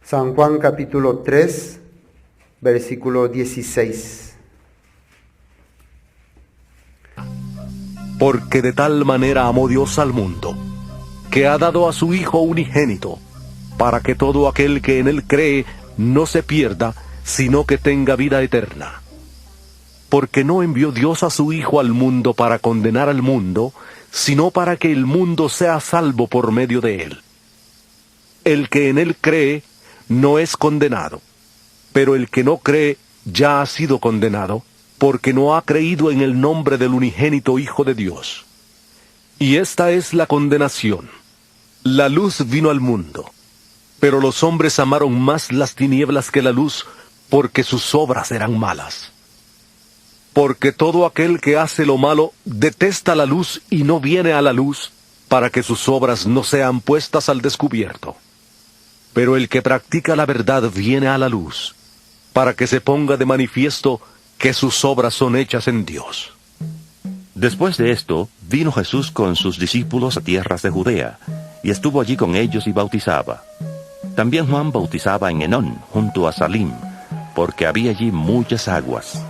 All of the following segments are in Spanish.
San Juan capítulo 3, versículo 16. Porque de tal manera amó Dios al mundo, que ha dado a su Hijo unigénito, para que todo aquel que en él cree no se pierda, sino que tenga vida eterna. Porque no envió Dios a su Hijo al mundo para condenar al mundo, sino para que el mundo sea salvo por medio de él. El que en él cree no es condenado, pero el que no cree ya ha sido condenado, porque no ha creído en el nombre del unigénito Hijo de Dios. Y esta es la condenación: la luz vino al mundo, pero los hombres amaron más las tinieblas que la luz, porque sus obras eran malas. Porque todo aquel que hace lo malo detesta la luz y no viene a la luz, para que sus obras no sean puestas al descubierto. Pero el que practica la verdad viene a la luz, para que se ponga de manifiesto que sus obras son hechas en Dios. Después de esto, vino Jesús con sus discípulos a tierras de Judea, y estuvo allí con ellos y bautizaba. También Juan bautizaba en Enón, junto a Salim, porque había allí muchas aguas.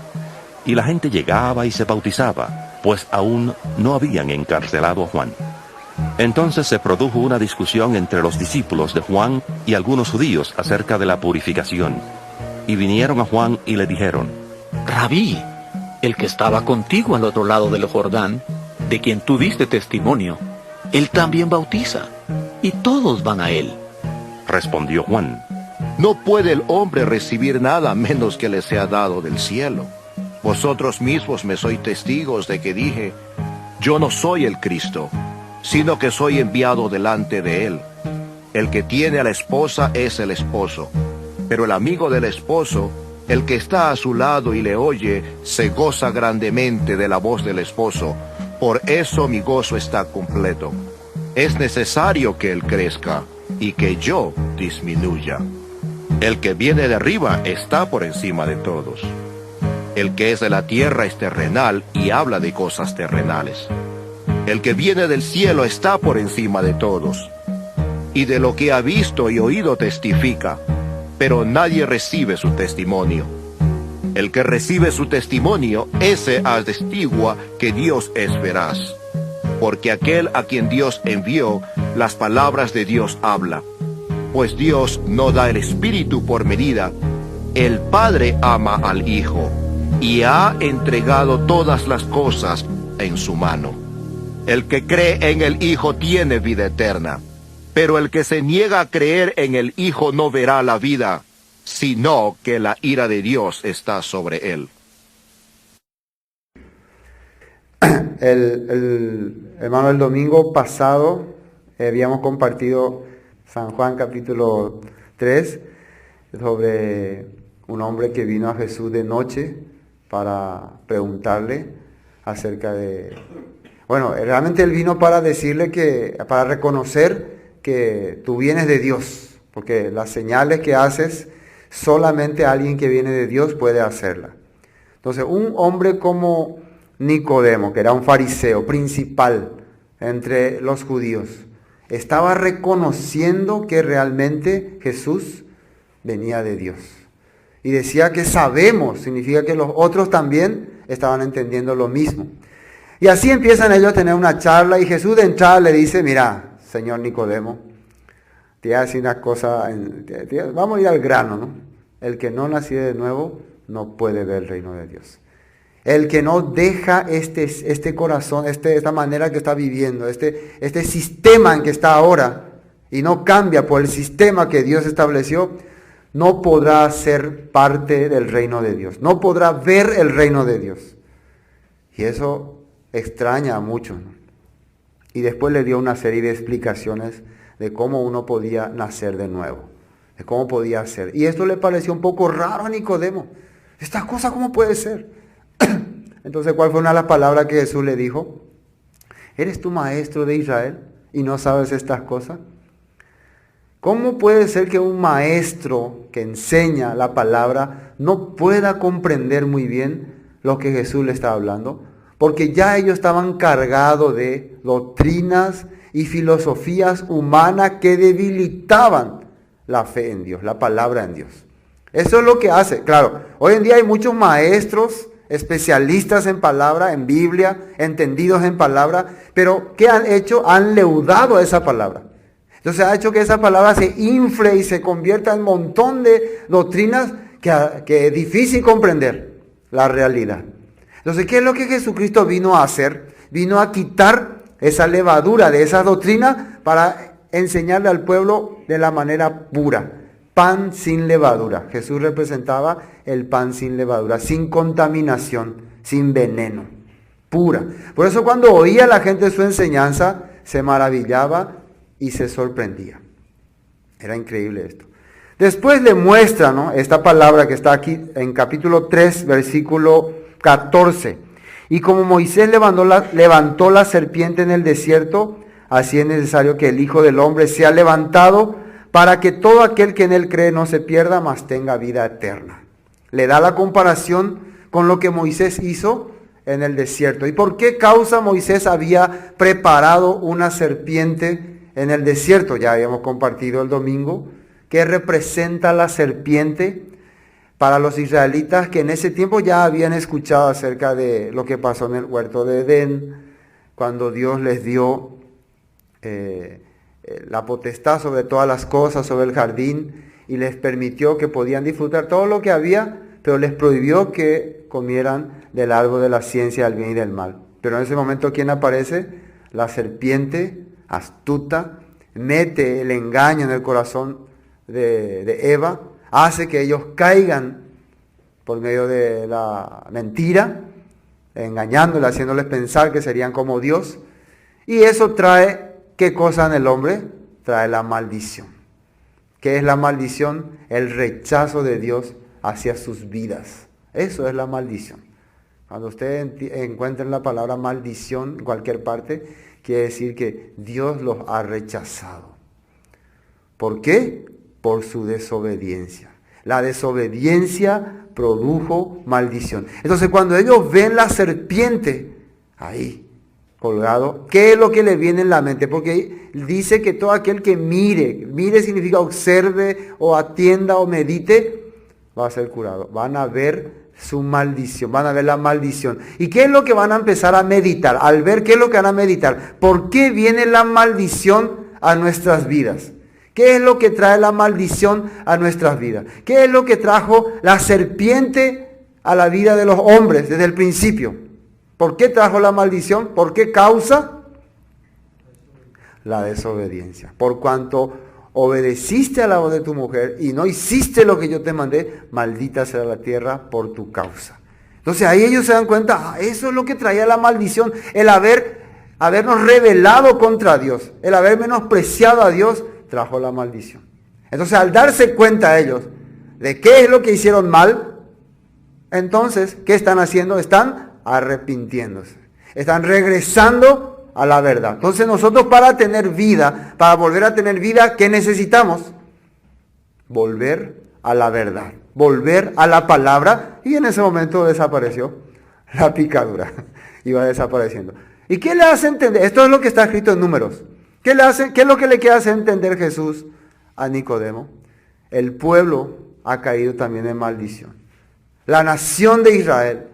Y la gente llegaba y se bautizaba, pues aún no habían encarcelado a Juan. Entonces se produjo una discusión entre los discípulos de Juan y algunos judíos acerca de la purificación. Y vinieron a Juan y le dijeron: Rabí, el que estaba contigo al otro lado del Jordán, de quien tú diste testimonio, él también bautiza, y todos van a él. Respondió Juan: No puede el hombre recibir nada menos que le sea dado del cielo. Vosotros mismos me sois testigos de que dije: yo no soy el Cristo, sino que soy enviado delante de él. El que tiene a la esposa es el esposo, pero el amigo del esposo, el que está a su lado y le oye, se goza grandemente de la voz del esposo. Por eso mi gozo está completo. Es necesario que él crezca y que yo disminuya. El que viene de arriba está por encima de todos. El que es de la tierra es terrenal y habla de cosas terrenales. El que viene del cielo está por encima de todos. Y de lo que ha visto y oído testifica, pero nadie recibe su testimonio. El que recibe su testimonio, ese atestigua que Dios es veraz. Porque aquel a quien Dios envió, las palabras de Dios habla. Pues Dios no da el Espíritu por medida. El Padre ama al Hijo, y ha entregado todas las cosas en su mano. El que cree en el Hijo tiene vida eterna, pero el que se niega a creer en el Hijo no verá la vida, sino que la ira de Dios está sobre él. Hermano, el domingo pasado habíamos compartido San Juan capítulo 3 sobre un hombre que vino a Jesús de noche para preguntarle acerca de... Bueno, realmente él vino para decirle para reconocer que tú vienes de Dios, porque las señales que haces, solamente alguien que viene de Dios puede hacerla. Entonces, un hombre como Nicodemo, que era un fariseo principal entre los judíos, estaba reconociendo que realmente Jesús venía de Dios. Y decía que sabemos, significa que los otros también estaban entendiendo lo mismo. Y así empiezan ellos a tener una charla y Jesús de entrada le dice: mira, señor Nicodemo, te voy a decir una cosa, vamos a ir al grano, ¿no? El que no nació de nuevo no puede ver el reino de Dios. El que no deja este corazón, esta manera que está viviendo, este sistema en que está ahora, y no cambia por el sistema que Dios estableció, no podrá ser parte del reino de Dios, no podrá ver el reino de Dios. Y eso extraña a muchos, ¿no? Y después le dio una serie de explicaciones de cómo uno podía nacer de nuevo, de cómo podía ser. Y esto le pareció un poco raro a Nicodemo. ¿Esta cosa cómo puede ser? Entonces, ¿cuál fue una de las palabras que Jesús le dijo? ¿Eres tú maestro de Israel y no sabes estas cosas? ¿Cómo puede ser que un maestro que enseña la palabra no pueda comprender muy bien lo que Jesús le está hablando? Porque ya ellos estaban cargados de doctrinas y filosofías humanas que debilitaban la fe en Dios, la palabra en Dios. Eso es lo que hace. Claro, hoy en día hay muchos maestros, especialistas en palabra, en Biblia, entendidos en palabra, pero ¿qué han hecho? Han leudado esa palabra. Entonces ha hecho que esa palabra se infle y se convierta en un montón de doctrinas que es difícil comprender la realidad. Entonces, ¿qué es lo que Jesucristo vino a hacer? Vino a quitar esa levadura de esas doctrinas para enseñarle al pueblo de la manera pura. Pan sin levadura. Jesús representaba el pan sin levadura, sin contaminación, sin veneno, pura. Por eso cuando oía la gente su enseñanza, se maravillaba y se sorprendía. Era increíble esto. Después le muestra, ¿no?, esta palabra que está aquí en capítulo 3, versículo 14. Y como Moisés levantó la serpiente en el desierto, así es necesario que el Hijo del Hombre sea levantado para que todo aquel que en él cree no se pierda, mas tenga vida eterna. Le da la comparación con lo que Moisés hizo en el desierto. ¿Y por qué causa Moisés había preparado una serpiente en el desierto? Ya habíamos compartido el domingo. ¿Qué representa la serpiente para los israelitas que en ese tiempo ya habían escuchado acerca de lo que pasó en el huerto de Edén, cuando Dios les dio la potestad sobre todas las cosas, sobre el jardín, y les permitió que podían disfrutar todo lo que había, pero les prohibió que comieran del árbol de la ciencia del bien y del mal. Pero en ese momento, ¿quién aparece? La serpiente astuta, mete el engaño en el corazón de Eva, hace que ellos caigan por medio de la mentira, engañándoles, haciéndoles pensar que serían como Dios. Y eso trae, ¿qué cosa en el hombre? Trae la maldición. ¿Qué es la maldición? El rechazo de Dios hacia sus vidas. Eso es la maldición. Cuando ustedes encuentren la palabra maldición en cualquier parte, quiere decir que Dios los ha rechazado. ¿Por qué? Por su desobediencia. La desobediencia produjo maldición. Entonces, cuando ellos ven la serpiente ahí colgado, ¿qué es lo que le viene en la mente? Porque dice que todo aquel que mire significa observe o atienda o medite, va a ser curado. Van a ver su maldición, van a ver la maldición. ¿Y qué es lo que van a empezar a meditar? Al ver qué es lo que van a meditar, ¿por qué viene la maldición a nuestras vidas? ¿Qué es lo que trae la maldición a nuestras vidas? ¿Qué es lo que trajo la serpiente a la vida de los hombres desde el principio? ¿Por qué trajo la maldición? ¿Por qué causa? La desobediencia. Por cuanto obedeciste a la voz de tu mujer y no hiciste lo que yo te mandé, maldita será la tierra por tu causa. Entonces ahí ellos se dan cuenta, eso es lo que traía la maldición, el habernos rebelado contra Dios, el haber menospreciado a Dios, trajo la maldición. Entonces al darse cuenta ellos de qué es lo que hicieron mal, entonces, ¿qué están haciendo? Están arrepintiéndose, están regresando a la verdad. Entonces nosotros para tener vida, para volver a tener vida, ¿qué necesitamos? Volver a la verdad, volver a la palabra, y en ese momento desapareció la picadura, iba desapareciendo. ¿Y qué le hace entender? Esto es lo que está escrito en Números. ¿Qué es lo que le quiere hacer entender Jesús a Nicodemo? El pueblo ha caído también en maldición. La nación de Israel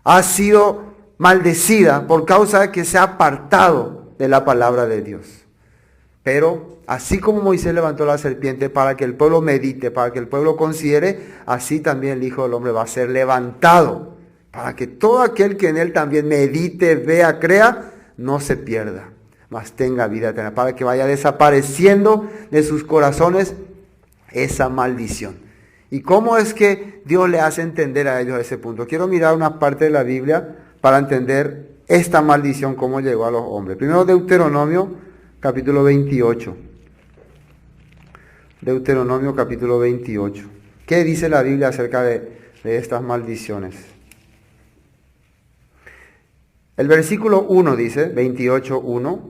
ha sido maldecida por causa de que se ha apartado de la palabra de Dios. Pero así como Moisés levantó la serpiente para que el pueblo medite, para que el pueblo considere, así también el Hijo del Hombre va a ser levantado, para que todo aquel que en él también medite, vea, crea, no se pierda, mas tenga vida eterna, para que vaya desapareciendo de sus corazones esa maldición. ¿Y cómo es que Dios le hace entender a ellos ese punto? Quiero mirar una parte de la Biblia para entender esta maldición, cómo llegó a los hombres. Primero Deuteronomio, capítulo 28. Deuteronomio, capítulo 28. ¿Qué dice la Biblia acerca de estas maldiciones? El versículo 1 dice, 28:1.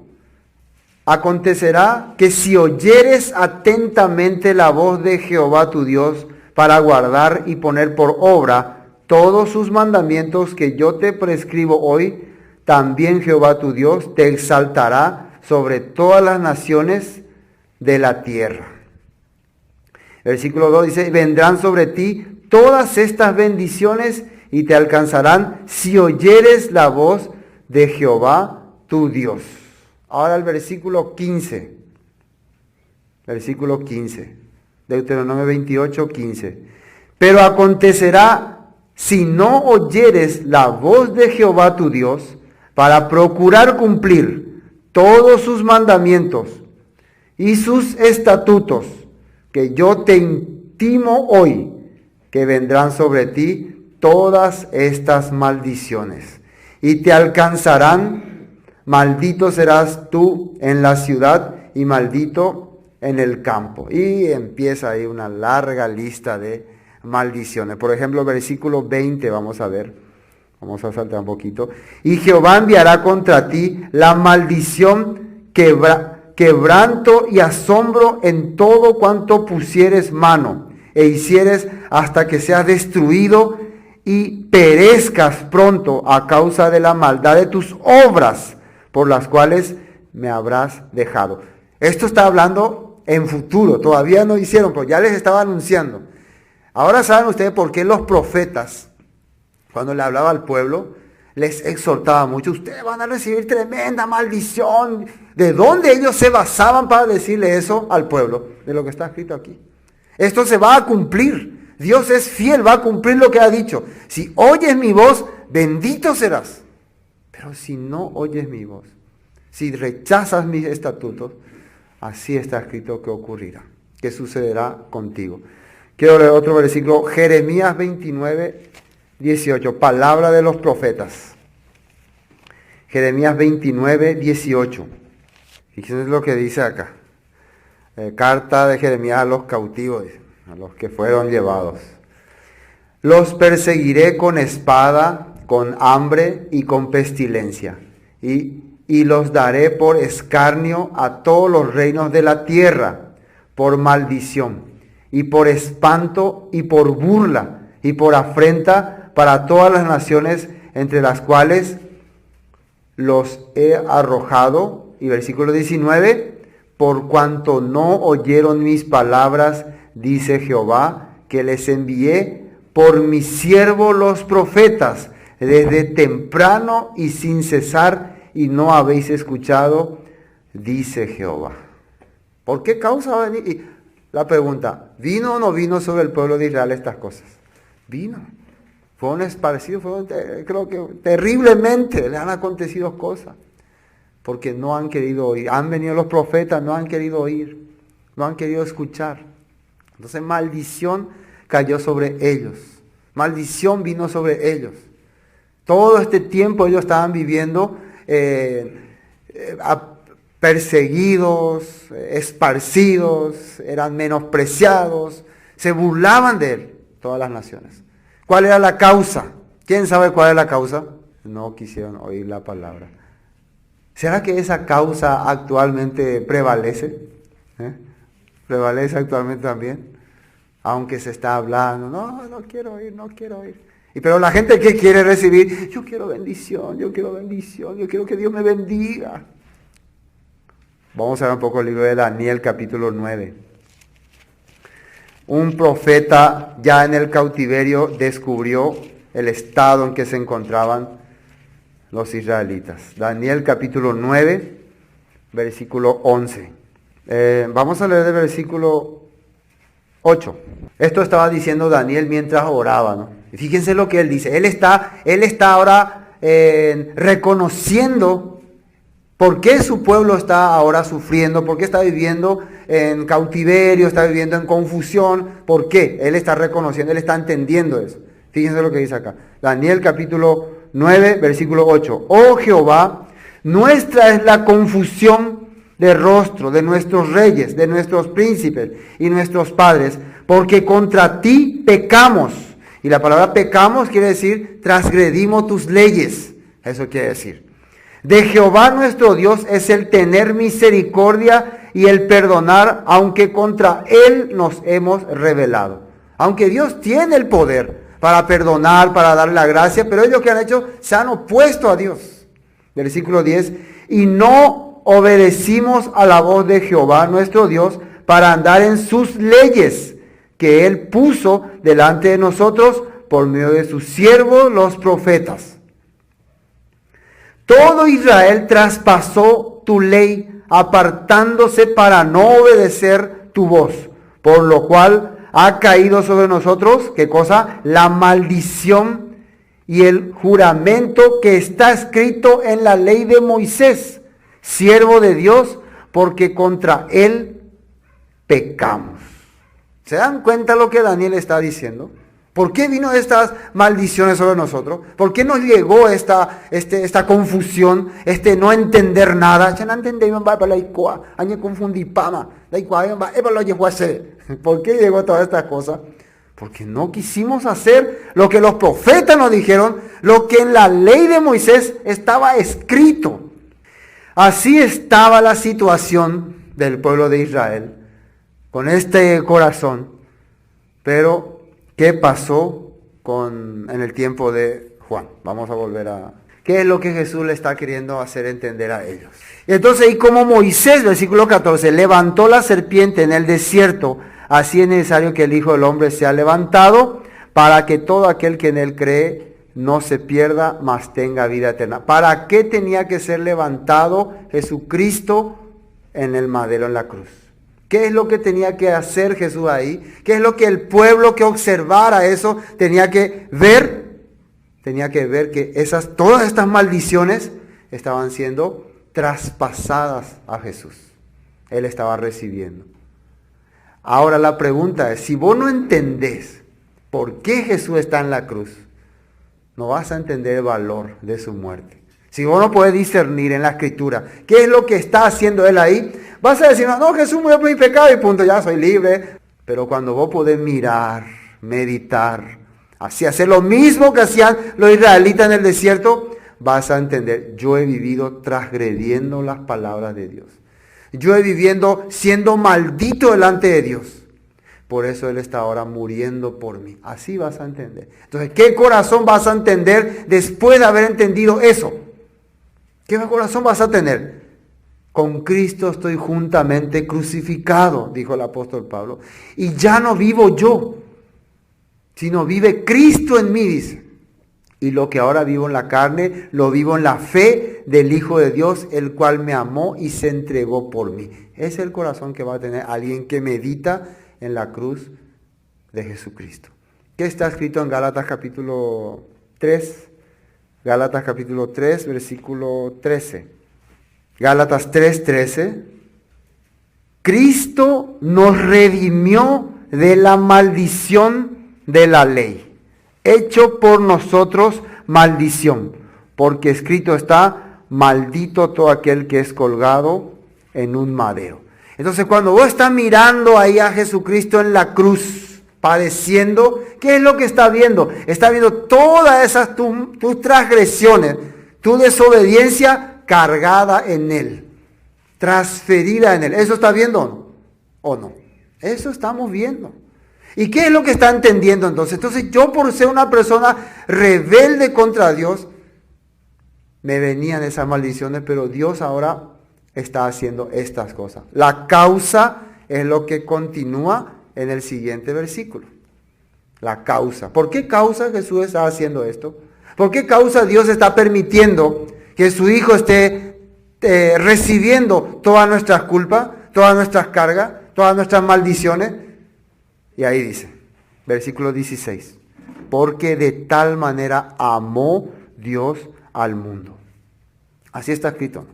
Acontecerá que si oyeres atentamente la voz de Jehová tu Dios para guardar y poner por obra todos sus mandamientos que yo te prescribo hoy, también Jehová tu Dios te exaltará sobre todas las naciones de la tierra. Versículo 2 dice, vendrán sobre ti todas estas bendiciones y te alcanzarán si oyeres la voz de Jehová tu Dios. Ahora el versículo 15. Versículo 15. Deuteronomio 28, 15. Pero acontecerá si no oyeres la voz de Jehová tu Dios para procurar cumplir todos sus mandamientos y sus estatutos que yo te intimo hoy, que vendrán sobre ti todas estas maldiciones y te alcanzarán. Maldito serás tú en la ciudad y maldito en el campo. Y empieza ahí una larga lista de maldiciones. Por ejemplo, versículo 20, vamos a ver. Vamos a saltar un poquito. Y Jehová enviará contra ti la maldición, quebranto y asombro en todo cuanto pusieres mano e hicieres hasta que seas destruido y perezcas pronto a causa de la maldad de tus obras, por las cuales me habrás dejado. Esto está hablando en futuro, todavía no hicieron, pero ya les estaba anunciando. Ahora saben ustedes por qué los profetas, cuando le hablaba al pueblo, les exhortaba mucho, ustedes van a recibir tremenda maldición. ¿De dónde ellos se basaban para decirle eso al pueblo? De lo que está escrito aquí. Esto se va a cumplir. Dios es fiel, va a cumplir lo que ha dicho. Si oyes mi voz, bendito serás. Pero si no oyes mi voz, si rechazas mis estatutos, así está escrito que ocurrirá, que sucederá contigo. Quiero leer otro versículo, Jeremías 29, 18, palabra de los profetas. Jeremías 29, 18. Fíjense lo que dice acá. Carta de Jeremías a los cautivos, a los que fueron llevados. Los perseguiré con espada, con hambre y con pestilencia, y los daré por escarnio a todos los reinos de la tierra, por maldición, y por espanto, y por burla, y por afrenta para todas las naciones entre las cuales los he arrojado. Y versículo 19, por cuanto no oyeron mis palabras, dice Jehová, que les envié por mi siervo los profetas, desde temprano y sin cesar, y no habéis escuchado, dice Jehová. ¿Por qué causa va a venir? Y la pregunta, ¿vino o no vino sobre el pueblo de Israel estas cosas? Vino. Fueron esparcidos, creo que terriblemente le han acontecido cosas. Porque no han querido oír. Han venido los profetas, no han querido oír. No han querido escuchar. Entonces maldición cayó sobre ellos. Maldición vino sobre ellos. Todo este tiempo ellos estaban viviendo perseguidos, esparcidos, eran menospreciados, se burlaban de él, todas las naciones. ¿Cuál era la causa? ¿Quién sabe cuál es la causa? No quisieron oír la palabra. ¿Será que esa causa actualmente prevalece? ¿Prevalece actualmente también? Aunque se está hablando, no quiero oír, no quiero oír. Pero la gente que quiere recibir, yo quiero bendición, yo quiero que Dios me bendiga. Vamos a ver un poco el libro de Daniel, capítulo 9. Un profeta ya en el cautiverio descubrió el estado en que se encontraban los israelitas. Daniel capítulo 9, versículo 11. Vamos a leer el versículo 8. Esto estaba diciendo Daniel mientras oraba, ¿no? Y fíjense lo que él dice. Él está ahora reconociendo por qué su pueblo está ahora sufriendo, por qué está viviendo en cautiverio, está viviendo en confusión. ¿Por qué? Él está reconociendo, él está entendiendo eso. Fíjense lo que dice acá. Daniel capítulo 9, versículo 8. Oh Jehová, nuestra es la confusión de rostro de nuestros reyes, de nuestros príncipes y nuestros padres, porque contra ti pecamos. Y la palabra pecamos quiere decir transgredimos tus leyes. Eso quiere decir. De Jehová nuestro Dios es el tener misericordia y el perdonar, aunque contra Él nos hemos rebelado. Aunque Dios tiene el poder para perdonar, para dar la gracia, pero ellos que han hecho se han opuesto a Dios. Versículo 10, y no obedecimos a la voz de Jehová nuestro Dios para andar en sus leyes, que Él puso delante de nosotros por medio de sus siervos los profetas. Todo Israel traspasó tu ley, apartándose para no obedecer tu voz, por lo cual ha caído sobre nosotros, ¿qué cosa? La maldición y el juramento que está escrito en la ley de Moisés, siervo de Dios, porque contra él pecamos. ¿Se dan cuenta lo que Daniel está diciendo? ¿Por qué vino estas maldiciones sobre nosotros? ¿Por qué nos llegó esta confusión, no entender nada? ¿Por qué llegó todas estas cosas? Porque no quisimos hacer lo que los profetas nos dijeron, lo que en la ley de Moisés estaba escrito. Así estaba la situación del pueblo de Israel, con este corazón. Pero, ¿qué pasó en el tiempo de Juan? Vamos a volver a... ¿Qué es lo que Jesús le está queriendo hacer entender a ellos? Y entonces, y como Moisés, versículo 14, levantó la serpiente en el desierto, así es necesario que el Hijo del Hombre sea levantado, para que todo aquel que en él cree no se pierda, mas tenga vida eterna. ¿Para qué tenía que ser levantado Jesucristo en el madero, en la cruz? ¿Qué es lo que tenía que hacer Jesús ahí? ¿Qué es lo que el pueblo que observara eso tenía que ver? Tenía que ver que todas estas maldiciones estaban siendo traspasadas a Jesús. Él estaba recibiendo. Ahora la pregunta es, si vos no entendés por qué Jesús está en la cruz, no vas a entender el valor de su muerte. Si vos no podés discernir en la Escritura qué es lo que está haciendo Él ahí, vas a decir, no, Jesús murió por mi pecado y punto, ya soy libre. Pero cuando vos podés mirar, meditar, así hacer lo mismo que hacían los israelitas en el desierto, vas a entender, yo he vivido transgrediendo las palabras de Dios. Yo he vivido siendo maldito delante de Dios. Por eso Él está ahora muriendo por mí. Así vas a entender. Entonces, ¿qué corazón vas a entender después de haber entendido eso? ¿Qué corazón vas a tener? Con Cristo estoy juntamente crucificado, dijo el apóstol Pablo. Y ya no vivo yo, sino vive Cristo en mí, dice. Y lo que ahora vivo en la carne, lo vivo en la fe del Hijo de Dios, el cual me amó y se entregó por mí. Ese es el corazón que va a tener alguien que medita en la cruz de Jesucristo. ¿Qué está escrito en Gálatas capítulo 3? Gálatas capítulo 3, versículo 13. Gálatas 3:13. Cristo nos redimió de la maldición de la ley, hecho por nosotros maldición, porque escrito está, maldito todo aquel que es colgado en un madero. Entonces cuando vos estás mirando ahí a Jesucristo en la cruz, padeciendo, ¿qué es lo que está viendo? Está viendo todas esas tus transgresiones, tu desobediencia cargada en Él, transferida en Él. ¿Eso está viendo o no? Eso estamos viendo. ¿Y qué es lo que está entendiendo entonces? Entonces yo, por ser una persona rebelde contra Dios, me venían esas maldiciones, pero Dios ahora está haciendo estas cosas. La causa es lo que continúa en el siguiente versículo. La causa. ¿Por qué causa Jesús está haciendo esto? ¿Por qué causa Dios está permitiendo que su Hijo esté recibiendo todas nuestras culpas, todas nuestras cargas, todas nuestras maldiciones? Y ahí dice, versículo 16, porque de tal manera amó Dios al mundo. Así está escrito,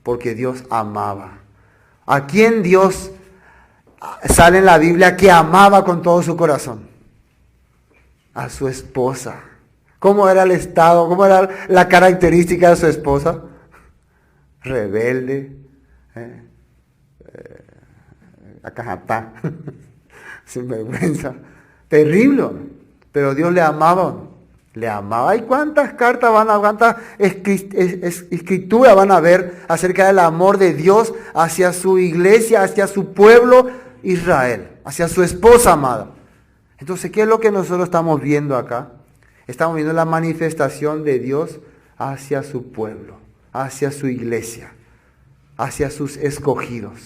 porque Dios amaba. ¿A quién Dios sale en la Biblia que amaba con todo su corazón? A su esposa. ¿Cómo era el estado? ¿Cómo era la característica de su esposa? Rebelde, acajatá, sin vergüenza, terrible, pero Dios le amaba. ¿Y cuántas cartas cuántas escrituras van a ver acerca del amor de Dios hacia su iglesia, hacia su pueblo Israel, hacia su esposa amada? Entonces, ¿qué es lo que nosotros estamos viendo acá? Estamos viendo la manifestación de Dios hacia su pueblo, hacia su iglesia, hacia sus escogidos,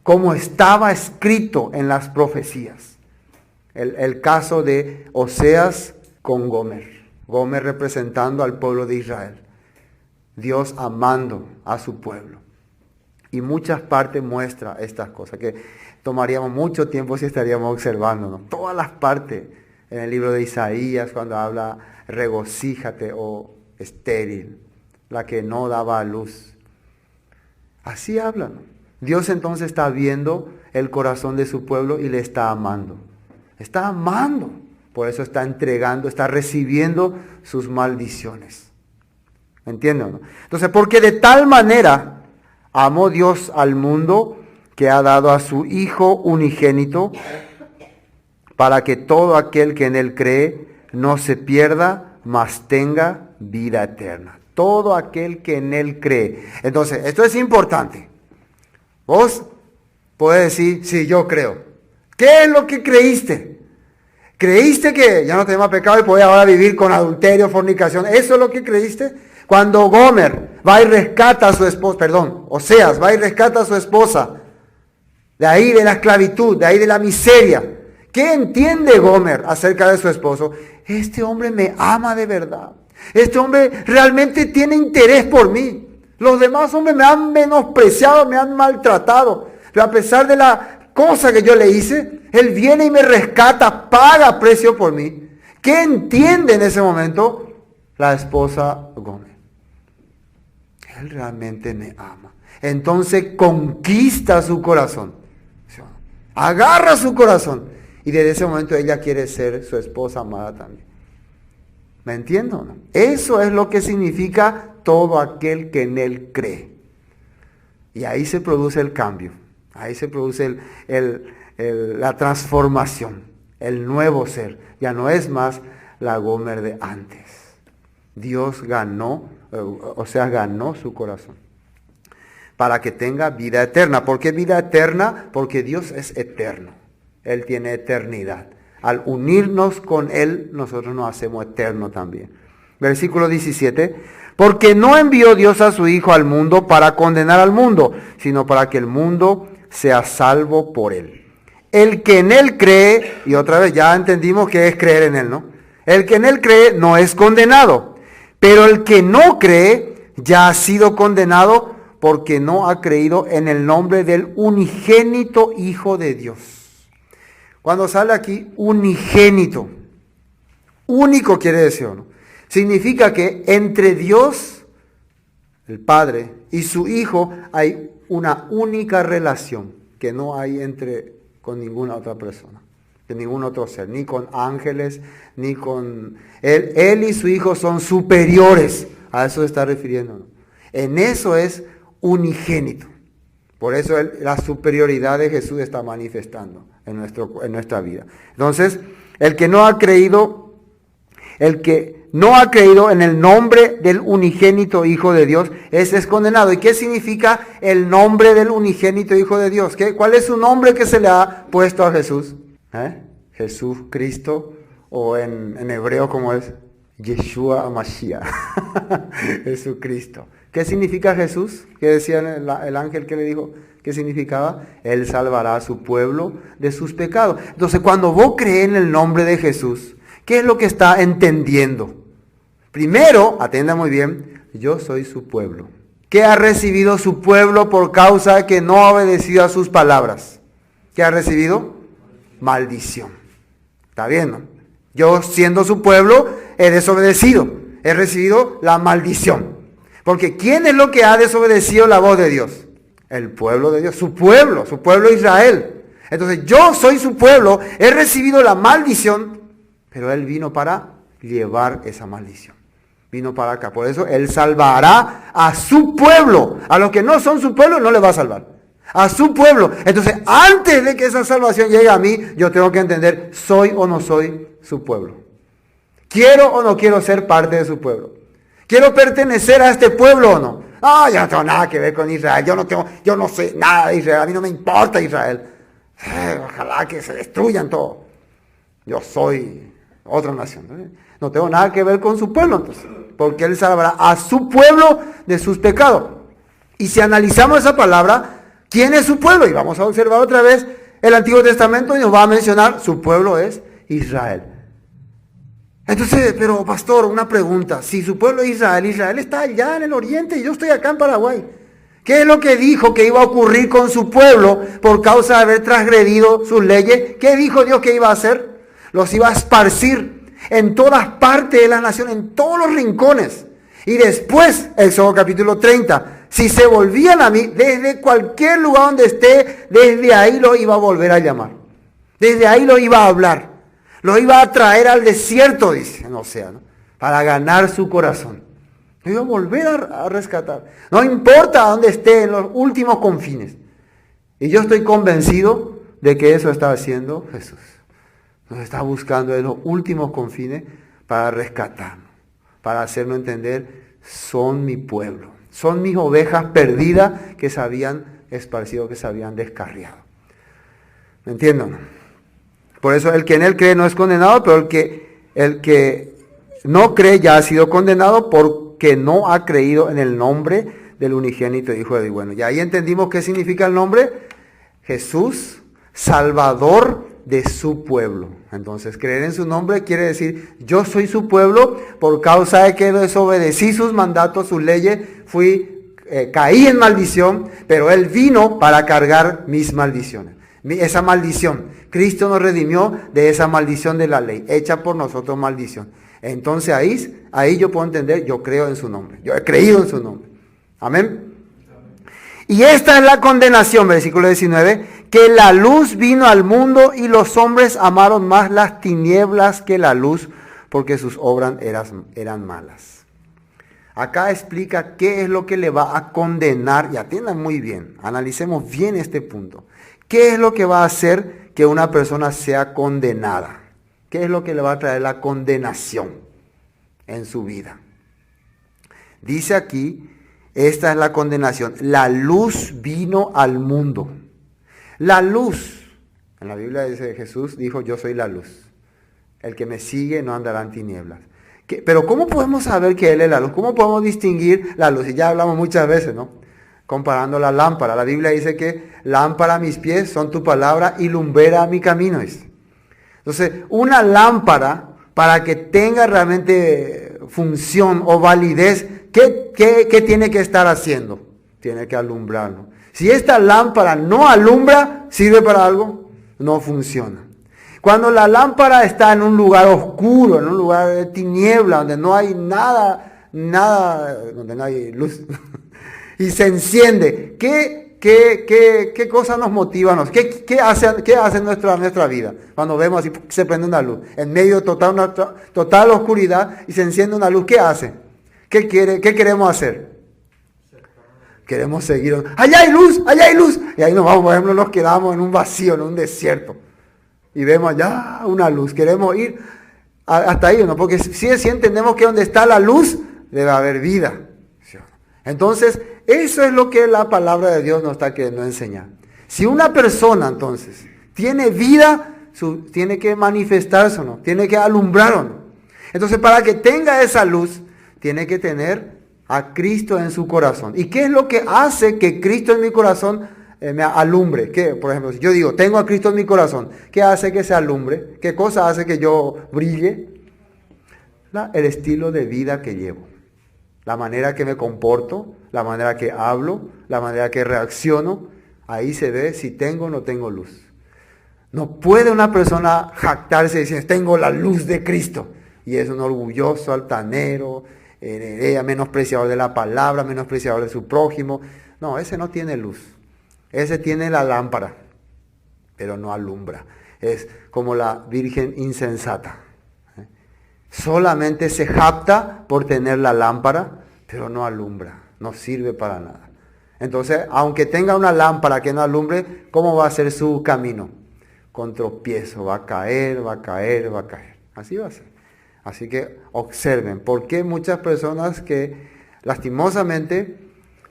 como estaba escrito en las profecías. El caso de Oseas con Gomer. Gomer representando al pueblo de Israel. Dios amando a su pueblo. Y muchas partes muestra estas cosas, que tomaríamos mucho tiempo si estaríamos observándonos. Todas las partes en el libro de Isaías, cuando habla regocíjate o estéril, la que no daba a luz. Así hablan. Dios entonces está viendo el corazón de su pueblo y le está amando. Está amando. Por eso está entregando, está recibiendo sus maldiciones. ¿Me entienden, no? Entonces, porque de tal manera amó Dios al mundo que ha dado a su Hijo unigénito para que todo aquel que en Él cree no se pierda, mas tenga vida eterna. Todo aquel que en Él cree. Entonces, esto es importante. Vos podés decir, sí, yo creo. ¿Qué es lo que creíste? ¿Creíste que ya no tenés más pecado y podés ahora vivir con adulterio, fornicación? ¿Eso es lo que creíste? Cuando Gomer va y rescata a su esposa, Oseas va y rescata a su esposa, de ahí de la esclavitud, de ahí de la miseria. ¿Qué entiende Gomer acerca de su esposo? Este hombre me ama de verdad. Este hombre realmente tiene interés por mí. Los demás hombres me han menospreciado, me han maltratado. Pero a pesar de la cosa que yo le hice, él viene y me rescata, paga precio por mí. ¿Qué entiende en ese momento la esposa Gomer? Él realmente me ama. Entonces conquista su corazón. Agarra su corazón. Y desde ese momento ella quiere ser su esposa amada también. ¿Me entiendo o no? Eso es lo que significa todo aquel que en Él cree. Y ahí se produce el cambio. Ahí se produce la transformación. El nuevo ser. Ya no es más la Gomer de antes. Dios ganó, ganó su corazón. Para que tenga vida eterna. ¿Por qué vida eterna? Porque Dios es eterno. Él tiene eternidad. Al unirnos con Él, nosotros nos hacemos eternos también. Versículo 17. Porque no envió Dios a su Hijo al mundo para condenar al mundo, sino para que el mundo sea salvo por Él. El que en Él cree, y otra vez ya entendimos que es creer en Él, ¿no? El que en Él cree no es condenado, pero el que no cree ya ha sido condenado porque no ha creído en el nombre del unigénito Hijo de Dios. Cuando sale aquí unigénito, único quiere decir, ¿no? Significa que entre Dios, el Padre, y su Hijo hay una única relación que no hay con ninguna otra persona, de ningún otro ser, ni con ángeles, ni con... Él y su Hijo son superiores, a eso se está refiriendo, ¿no? En eso es unigénito. Por eso la superioridad de Jesús está manifestando en nuestra vida. Entonces, el que no ha creído en el nombre del unigénito Hijo de Dios, ese es condenado. ¿Y qué significa el nombre del unigénito Hijo de Dios? ¿Cuál es su nombre que se le ha puesto a Jesús? Jesús Cristo, o en hebreo, ¿cómo es? Yeshua HaMashiach. Jesucristo. ¿Qué significa Jesús? ¿Qué decía el ángel que le dijo? ¿Qué significaba? Él salvará a su pueblo de sus pecados. Entonces, cuando vos crees en el nombre de Jesús, ¿qué es lo que está entendiendo? Primero, atienda muy bien, yo soy su pueblo. ¿Qué ha recibido su pueblo por causa de que no ha obedecido a sus palabras? ¿Qué ha recibido? Maldición. ¿Está bien, no? Yo, siendo su pueblo, he desobedecido. He recibido la maldición. Porque ¿quién es lo que ha desobedecido la voz de Dios? El pueblo de Dios, su pueblo Israel. Entonces yo soy su pueblo, he recibido la maldición, pero Él vino para llevar esa maldición. Vino para acá. Por eso Él salvará a su pueblo. A los que no son su pueblo no les va a salvar. A su pueblo. Entonces, antes de que esa salvación llegue a mí, yo tengo que entender, ¿soy o no soy su pueblo? ¿Quiero o no quiero ser parte de su pueblo? ¿Quiero pertenecer a este pueblo o no? No, yo no tengo nada que ver con Israel. Yo no sé nada de Israel. A mí no me importa Israel. Ojalá que se destruyan todos. Yo soy otra nación. No tengo nada que ver con su pueblo, entonces. Porque Él salvará a su pueblo de sus pecados. Y si analizamos esa palabra, ¿quién es su pueblo? Y vamos a observar otra vez el Antiguo Testamento y nos va a mencionar, su pueblo es Israel. Entonces, pero pastor, una pregunta, si su pueblo es Israel, Israel está allá en el oriente y yo estoy acá en Paraguay. ¿Qué es lo que dijo que iba a ocurrir con su pueblo por causa de haber transgredido sus leyes? ¿Qué dijo Dios que iba a hacer? Los iba a esparcir en todas partes de la nación, en todos los rincones. Y después, Éxodo capítulo 30, si se volvían a mí, desde cualquier lugar donde esté, desde ahí los iba a volver a llamar. Desde ahí los iba a hablar. Los iba a traer al desierto, dice, en océano, para ganar su corazón. Los iba a volver a rescatar. No importa dónde esté, en los últimos confines. Y yo estoy convencido de que eso está haciendo Jesús. Nos está buscando en los últimos confines para rescatarnos, para hacernos entender, son mi pueblo, son mis ovejas perdidas que se habían esparcido, que se habían descarriado. ¿Me entienden? Por eso el que en él cree no es condenado, pero el que no cree ya ha sido condenado porque no ha creído en el nombre del unigénito Hijo de Dios. Bueno, ya ahí entendimos qué significa el nombre. Jesús, Salvador de su pueblo. Entonces, creer en su nombre quiere decir, yo soy su pueblo por causa de que desobedecí sus mandatos, sus leyes, caí en maldición, pero Él vino para cargar mis maldiciones. Esa maldición, Cristo nos redimió de esa maldición de la ley, hecha por nosotros maldición. Entonces ahí yo puedo entender, yo creo en su nombre, yo he creído en su nombre. Amén. Y esta es la condenación, versículo 19, que la luz vino al mundo y los hombres amaron más las tinieblas que la luz, porque sus obras eran malas. Acá explica qué es lo que le va a condenar, y atiendan muy bien, analicemos bien este punto. ¿Qué es lo que va a hacer que una persona sea condenada? ¿Qué es lo que le va a traer la condenación en su vida? Dice aquí, esta es la condenación. La luz vino al mundo. La luz, en la Biblia dice Jesús, dijo, yo soy la luz. El que me sigue no andará en tinieblas. Pero ¿cómo podemos saber que Él es la luz? ¿Cómo podemos distinguir la luz? Y ya hablamos muchas veces, ¿no? Comparando la lámpara. La Biblia dice que lámpara a mis pies son tu palabra y lumbrera a mi camino. Entonces, una lámpara, para que tenga realmente función o validez, ¿qué tiene que estar haciendo? Tiene que alumbrarlo. Si esta lámpara no alumbra, ¿sirve para algo? No funciona. Cuando la lámpara está en un lugar oscuro, en un lugar de tiniebla, donde no hay nada, donde no hay luz, y se enciende, ¿qué cosa nos motiva? ¿Qué hace nuestra vida? Cuando vemos así, se prende una luz, en medio de una total oscuridad, y se enciende una luz, ¿qué hace? ¿Qué queremos hacer? Queremos seguir. ¡Allá hay luz! ¡Allá hay luz! Y ahí nos vamos, por ejemplo, nos quedamos en un vacío, en un desierto. Y vemos allá una luz. Queremos ir hasta ahí, ¿no? Porque si entendemos que donde está la luz, debe haber vida. Entonces, eso es lo que la palabra de Dios nos está queriendo enseñar. Si una persona, entonces, tiene vida, tiene que manifestarse, ¿no? Tiene que alumbrar, ¿no? Entonces, para que tenga esa luz, tiene que tener a Cristo en su corazón. ¿Y qué es lo que hace que Cristo en mi corazón me alumbre? ¿Qué? Por ejemplo, si yo digo, tengo a Cristo en mi corazón, ¿qué hace que se alumbre? ¿Qué cosa hace que yo brille? El estilo de vida que llevo. La manera que me comporto, la manera que hablo, la manera que reacciono. Ahí se ve si tengo o no tengo luz. No puede una persona jactarse y decir, tengo la luz de Cristo. Y es un orgulloso, altanero, menospreciador de la palabra, menospreciador de su prójimo. No, ese no tiene luz. Ese tiene la lámpara, pero no alumbra. Es como la virgen insensata. Solamente se jacta por tener la lámpara, pero no alumbra, no sirve para nada. Entonces, aunque tenga una lámpara que no alumbre, ¿cómo va a ser su camino? Con tropiezo, va a caer, va a caer, va a caer. Así va a ser. Así que observen, ¿por qué muchas personas que lastimosamente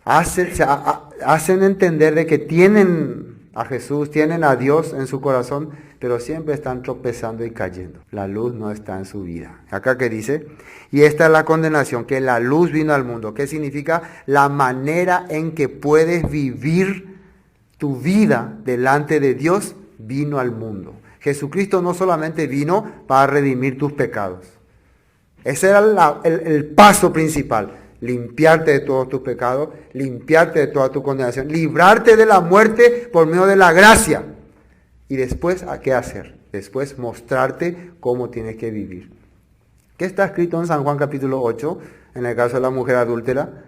hacen entender de que tienen a Jesús, tienen a Dios en su corazón, pero siempre están tropezando y cayendo? La luz no está en su vida. Acá que dice, y esta es la condenación, que la luz vino al mundo. ¿Qué significa? La manera en que puedes vivir tu vida delante de Dios vino al mundo. Jesucristo no solamente vino para redimir tus pecados. Ese era el paso principal. Limpiarte de todos tus pecados, limpiarte de toda tu condenación, librarte de la muerte por medio de la gracia. Y después, ¿a qué hacer? Después mostrarte cómo tienes que vivir. ¿Qué está escrito en San Juan capítulo 8? En el caso de la mujer adúltera.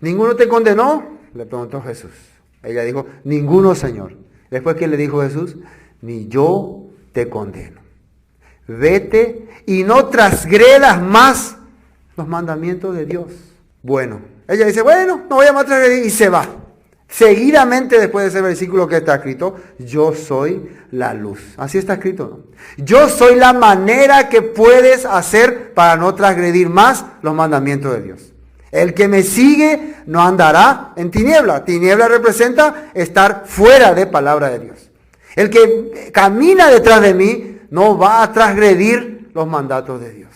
¿Ninguno te condenó? Le preguntó Jesús. Ella dijo, ninguno, Señor. Después, ¿qué le dijo Jesús? Ni yo te condeno. Vete y no transgredas más los mandamientos de Dios. Bueno, ella dice, bueno, no voy a más transgredir, y se va. Seguidamente, después de ese versículo que está escrito, yo soy la luz. Así está escrito, ¿no? Yo soy la manera que puedes hacer para no transgredir más los mandamientos de Dios. El que me sigue no andará en tiniebla. Tiniebla representa estar fuera de palabra de Dios. El que camina detrás de mí no va a transgredir los mandatos de Dios.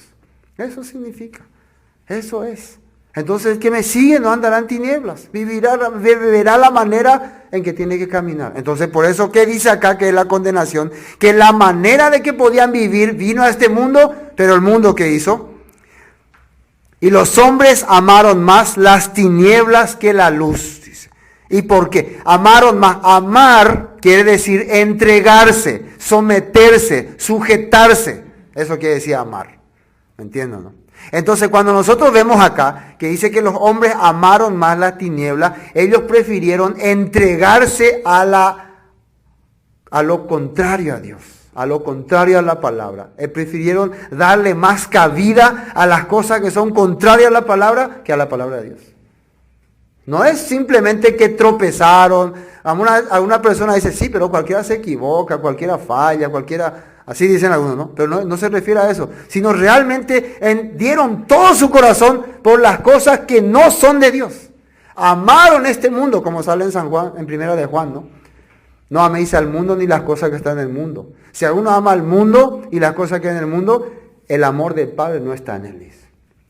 Eso significa. Eso es. Entonces el que me sigue no andará en tinieblas. Vivirá la manera en que tiene que caminar. Entonces por eso, ¿qué dice acá que es la condenación? Que la manera de que podían vivir vino a este mundo, pero el mundo ¿qué hizo? Y los hombres amaron más las tinieblas que la luz, dice. ¿Y por qué? Amaron más. Amar quiere decir entregarse, someterse, sujetarse. Eso quiere decir amar. ¿Me entienden, no? Entonces cuando nosotros vemos acá que dice que los hombres amaron más la tiniebla, ellos prefirieron entregarse a lo contrario a Dios, a lo contrario a la palabra. Prefirieron darle más cabida a las cosas que son contrarias a la palabra que a la palabra de Dios. No es simplemente que tropezaron. Alguna persona dice, sí, pero cualquiera se equivoca, cualquiera falla, cualquiera... Así dicen algunos, ¿no? Pero no se refiere a eso. Sino realmente dieron todo su corazón por las cosas que no son de Dios. Amaron este mundo, como sale en San Juan, en primera de Juan, ¿no? No améis al mundo ni las cosas que están en el mundo. Si alguno ama al mundo y las cosas que hay en el mundo, el amor del Padre no está en él.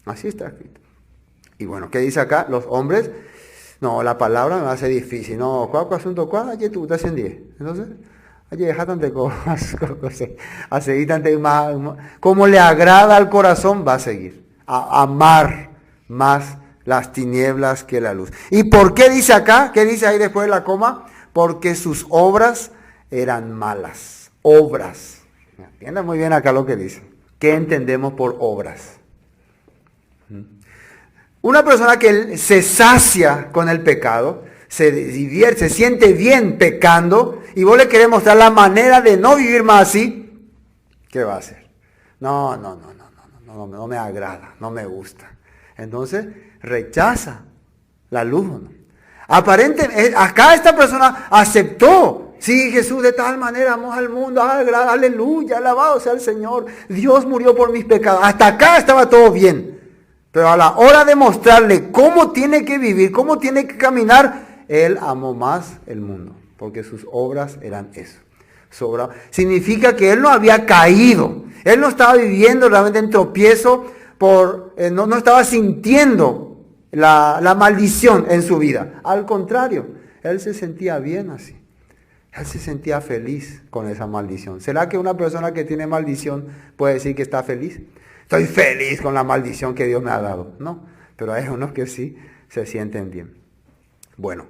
Así está escrito. Y bueno, ¿qué dice acá? Los hombres, no, la palabra me hace difícil. No, ¿cuál asunto? ¿Cuál? Allí tú estás en 10. Entonces... Oye, deja tante cosas, a seguir tante más, como le agrada al corazón, va a seguir, a amar más las tinieblas que la luz. ¿Y por qué dice acá? ¿Qué dice ahí después de la coma? Porque sus obras eran malas, obras. Entiendan muy bien acá lo que dice. ¿Qué entendemos por obras? Una persona que se sacia con el pecado, se divierte, se siente bien pecando, y vos le querés mostrar la manera de no vivir más así, ¿qué va a hacer? No me agrada, no me gusta. Entonces rechaza la luz, ¿no? Aparentemente, acá esta persona aceptó, sí, Jesús de tal manera amó al mundo, aleluya, alabado sea el Señor, Dios murió por mis pecados. Hasta acá estaba todo bien, pero a la hora de mostrarle cómo tiene que vivir, cómo tiene que caminar, él amó más el mundo, porque sus obras eran eso. Significa que él no había caído, él no estaba viviendo realmente en tropiezo, no estaba sintiendo la maldición en su vida. Al contrario, él se sentía bien así. Él se sentía feliz con esa maldición. ¿Será que una persona que tiene maldición puede decir que está feliz? Estoy feliz con la maldición que Dios me ha dado. No, pero hay unos que sí se sienten bien. Bueno.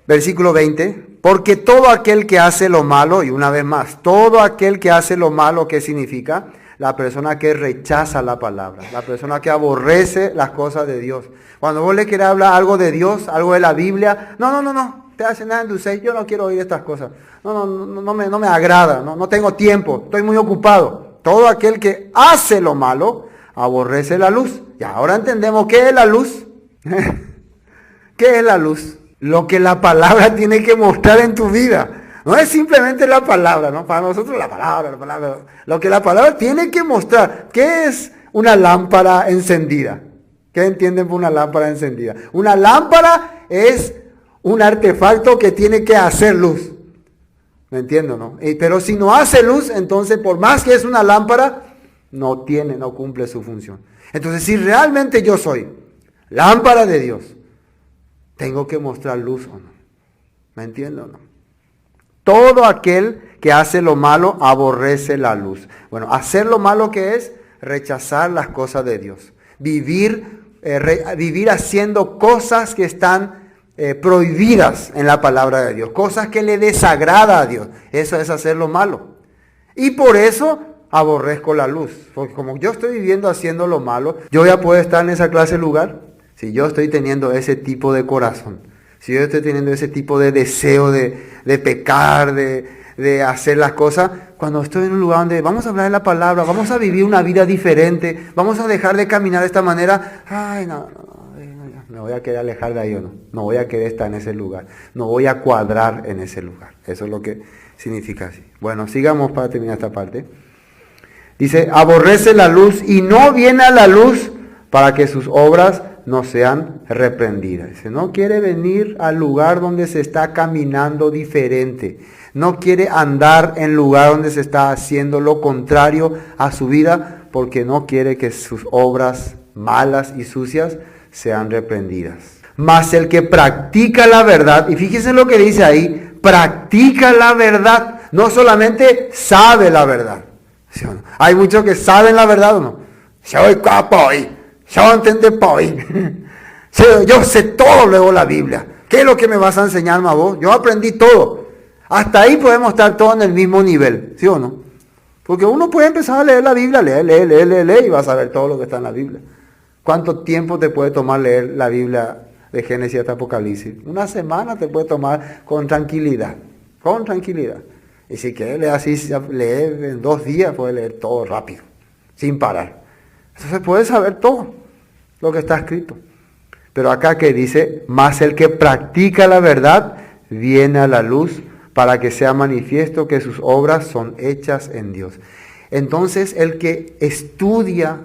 Versículo 20, porque todo aquel que hace lo malo, y una vez más, todo aquel que hace lo malo, ¿qué significa? La persona que rechaza la palabra, la persona que aborrece las cosas de Dios. Cuando vos le querés hablar algo de Dios, algo de la Biblia, no, te hace nada en tu ser, yo no quiero oír estas cosas, no me agrada, no tengo tiempo, estoy muy ocupado. Todo aquel que hace lo malo, aborrece la luz. Y ahora entendemos qué es la luz. ¿Qué es la luz? Lo que la palabra tiene que mostrar en tu vida. No es simplemente la palabra, ¿no? Para nosotros la palabra. Lo que la palabra tiene que mostrar. ¿Qué es una lámpara encendida? ¿Qué entienden por una lámpara encendida? Una lámpara es un artefacto que tiene que hacer luz. ¿Me entiendo, no? Pero si no hace luz, entonces por más que es una lámpara, no cumple su función. Entonces, si realmente yo soy lámpara de Dios, tengo que mostrar luz o no. ¿Me entiendo o no? Todo aquel que hace lo malo aborrece la luz. Bueno, hacer lo malo, ¿qué es? Rechazar las cosas de Dios. Vivir haciendo cosas que están prohibidas en la palabra de Dios. Cosas que le desagrada a Dios. Eso es hacer lo malo. Y por eso aborrezco la luz. Porque como yo estoy viviendo haciendo lo malo, yo voy a poder estar en esa clase de lugar. Si yo estoy teniendo ese tipo de corazón. Si yo estoy teniendo ese tipo de deseo de pecar, de hacer las cosas, cuando estoy en un lugar donde vamos a hablar de la palabra, vamos a vivir una vida diferente, vamos a dejar de caminar de esta manera, ay, no, me voy a querer alejar de ahí o no, no voy a querer estar en ese lugar, no voy a cuadrar en ese lugar. Eso es lo que significa así. Bueno, sigamos para terminar esta parte. Dice, aborrece la luz y no viene a la luz para que sus obras no sean reprendidas. Dice, no quiere venir al lugar donde se está caminando diferente. No quiere andar en lugar donde se está haciendo lo contrario a su vida, porque no quiere que sus obras malas y sucias sean reprendidas. Mas el que practica la verdad, y fíjense lo que dice ahí, practica la verdad, no solamente sabe la verdad. ¿Sí o no? Hay muchos que saben la verdad, ¿o no? Soy capo hoy. Yo sé todo luego la Biblia. ¿Qué es lo que me vas a enseñarme a vos? Yo aprendí todo. Hasta ahí podemos estar todos en el mismo nivel, ¿sí o no? Porque uno puede empezar a leer la Biblia, leer, y vas a ver todo lo que está en la Biblia. ¿Cuánto tiempo te puede tomar leer la Biblia de Génesis hasta Apocalipsis? Una semana te puede tomar con tranquilidad, Y si quieres leer en 2 días, puedes leer todo rápido, sin parar. Entonces puedes saber todo lo que está escrito. Pero acá que dice, mas el que practica la verdad viene a la luz para que sea manifiesto que sus obras son hechas en Dios. Entonces el que estudia,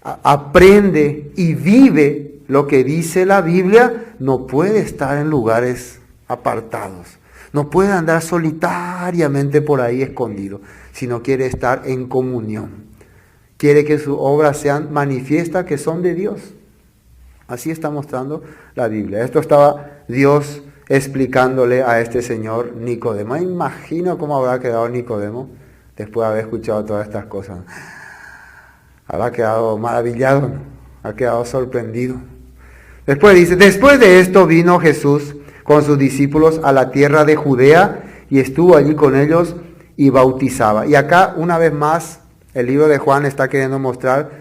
aprende y vive lo que dice la Biblia, no puede estar en lugares apartados. No puede andar solitariamente por ahí escondido, sino quiere estar en comunión. Quiere que sus obras sean manifiestas, que son de Dios. Así está mostrando la Biblia. Esto estaba Dios explicándole a este señor Nicodemo. Me imagino cómo habrá quedado Nicodemo después de haber escuchado todas estas cosas. Habrá quedado maravillado, ha quedado sorprendido. Después dice, después de esto vino Jesús con sus discípulos a la tierra de Judea y estuvo allí con ellos y bautizaba. Y acá una vez más el libro de Juan está queriendo mostrar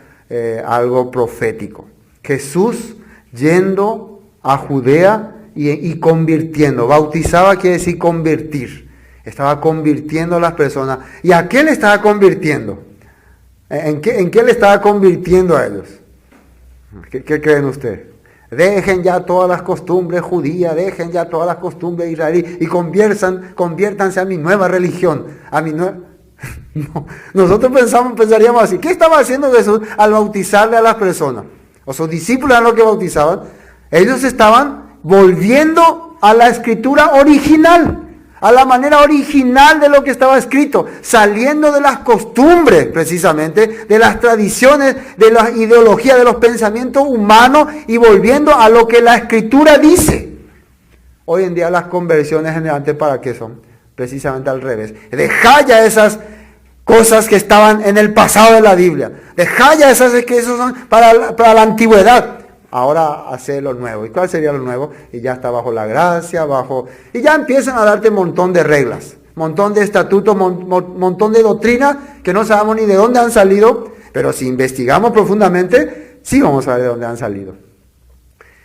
algo profético. Jesús yendo a Judea y convirtiendo. Bautizaba quiere decir convertir. Estaba convirtiendo a las personas. ¿Y a qué le estaba convirtiendo? ¿En qué le estaba convirtiendo a ellos? ¿Qué creen ustedes? Dejen ya todas las costumbres judías, dejen ya todas las costumbres israelíes y conviértanse a mi nueva religión, No. Nosotros pensaríamos así. ¿Qué estaba haciendo Jesús al bautizarle a las personas? O sus discípulos eran los que bautizaban. Ellos estaban volviendo a la escritura original, a la manera original de lo que estaba escrito, saliendo de las costumbres precisamente, de las tradiciones, de la ideología, de los pensamientos humanos y volviendo a lo que la escritura dice. Hoy en día las conversiones generalmente ¿para qué son? Precisamente al revés. Dejá ya esas cosas que estaban en el pasado de la Biblia. Dejá ya esas que esos son para la antigüedad. Ahora hace lo nuevo. ¿Y cuál sería lo nuevo? Y ya está bajo la gracia, y ya empiezan a darte un montón de reglas, montón de estatutos, montón de doctrinas que no sabemos ni de dónde han salido, pero si investigamos profundamente, sí vamos a ver de dónde han salido.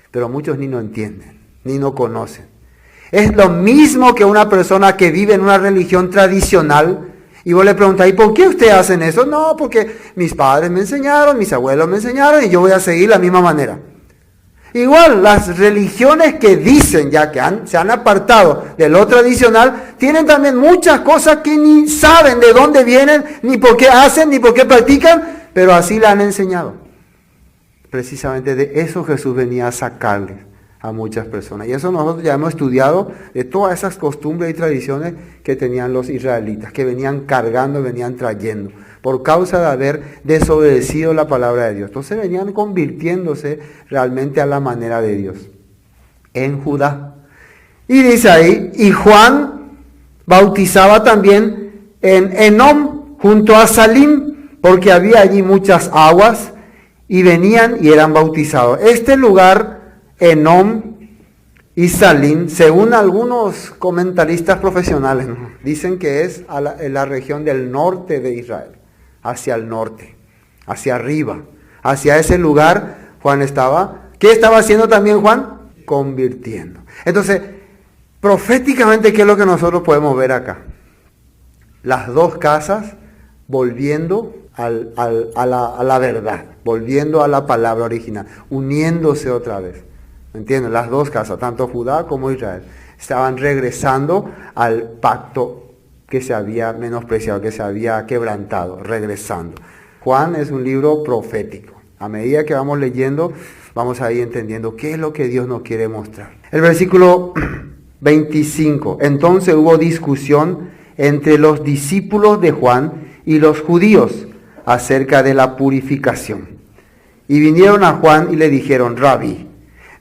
Pero muchos ni no entienden, ni no conocen. Es lo mismo que una persona que vive en una religión tradicional y vos le preguntas, ¿y por qué ustedes hacen eso? No, porque mis padres me enseñaron, mis abuelos me enseñaron y yo voy a seguir la misma manera. Igual, las religiones que dicen ya que se han apartado de lo tradicional, tienen también muchas cosas que ni saben de dónde vienen, ni por qué hacen, ni por qué practican, pero así la han enseñado. Precisamente de eso Jesús venía a sacarles a muchas personas. Y eso nosotros ya hemos estudiado de todas esas costumbres y tradiciones que tenían los israelitas, que venían cargando, venían trayendo, por causa de haber desobedecido la palabra de Dios. Entonces venían convirtiéndose realmente a la manera de Dios en Judá. Y dice ahí, y Juan bautizaba también en Enom, junto a Salim, porque había allí muchas aguas, y venían y eran bautizados. Este lugar, Enom y Salim, según algunos comentaristas profesionales, ¿no?, dicen que es en la región del norte de Israel, hacia el norte, hacia arriba, hacia ese lugar Juan estaba. ¿Qué estaba haciendo también Juan? Convirtiendo. Entonces, proféticamente, ¿qué es lo que nosotros podemos ver acá? Las dos casas volviendo a la verdad, volviendo a la palabra original, uniéndose otra vez. ¿Me entienden? Las dos casas, tanto Judá como Israel, estaban regresando al pacto que se había menospreciado, que se había quebrantado, regresando. Juan es un libro profético. A medida que vamos leyendo, vamos a ir entendiendo qué es lo que Dios nos quiere mostrar. El versículo 25. Entonces hubo discusión entre los discípulos de Juan y los judíos acerca de la purificación. Y vinieron a Juan y le dijeron: Rabí,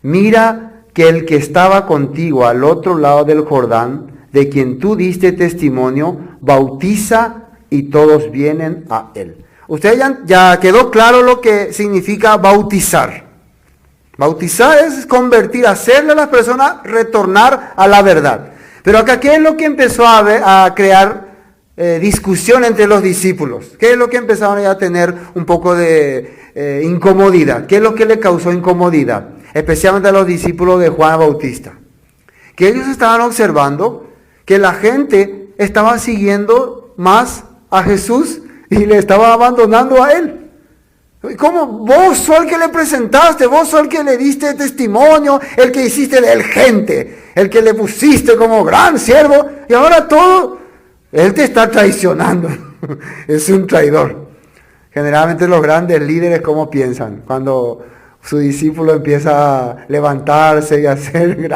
mira que el que estaba contigo al otro lado del Jordán, de quien tú diste testimonio, bautiza y todos vienen a él. Ustedes ya quedó claro lo que significa bautizar. Bautizar es convertir, hacerle a las personas retornar a la verdad. Pero acá, ¿qué es lo que empezó a crear discusión entre los discípulos? ¿Qué es lo que empezaron a tener un poco de incomodidad? ¿Qué es lo que le causó incomodidad? Especialmente a los discípulos de Juan Bautista. Que ellos estaban observando que la gente estaba siguiendo más a Jesús y le estaba abandonando a él. ¿Cómo? Vos sos el que le presentaste, vos sos el que le diste testimonio, el que hiciste el gente, el que le pusiste como gran siervo, y ahora todo, él te está traicionando. Es un traidor. Generalmente los grandes líderes, ¿cómo piensan? Cuando su discípulo empieza a levantarse y a ser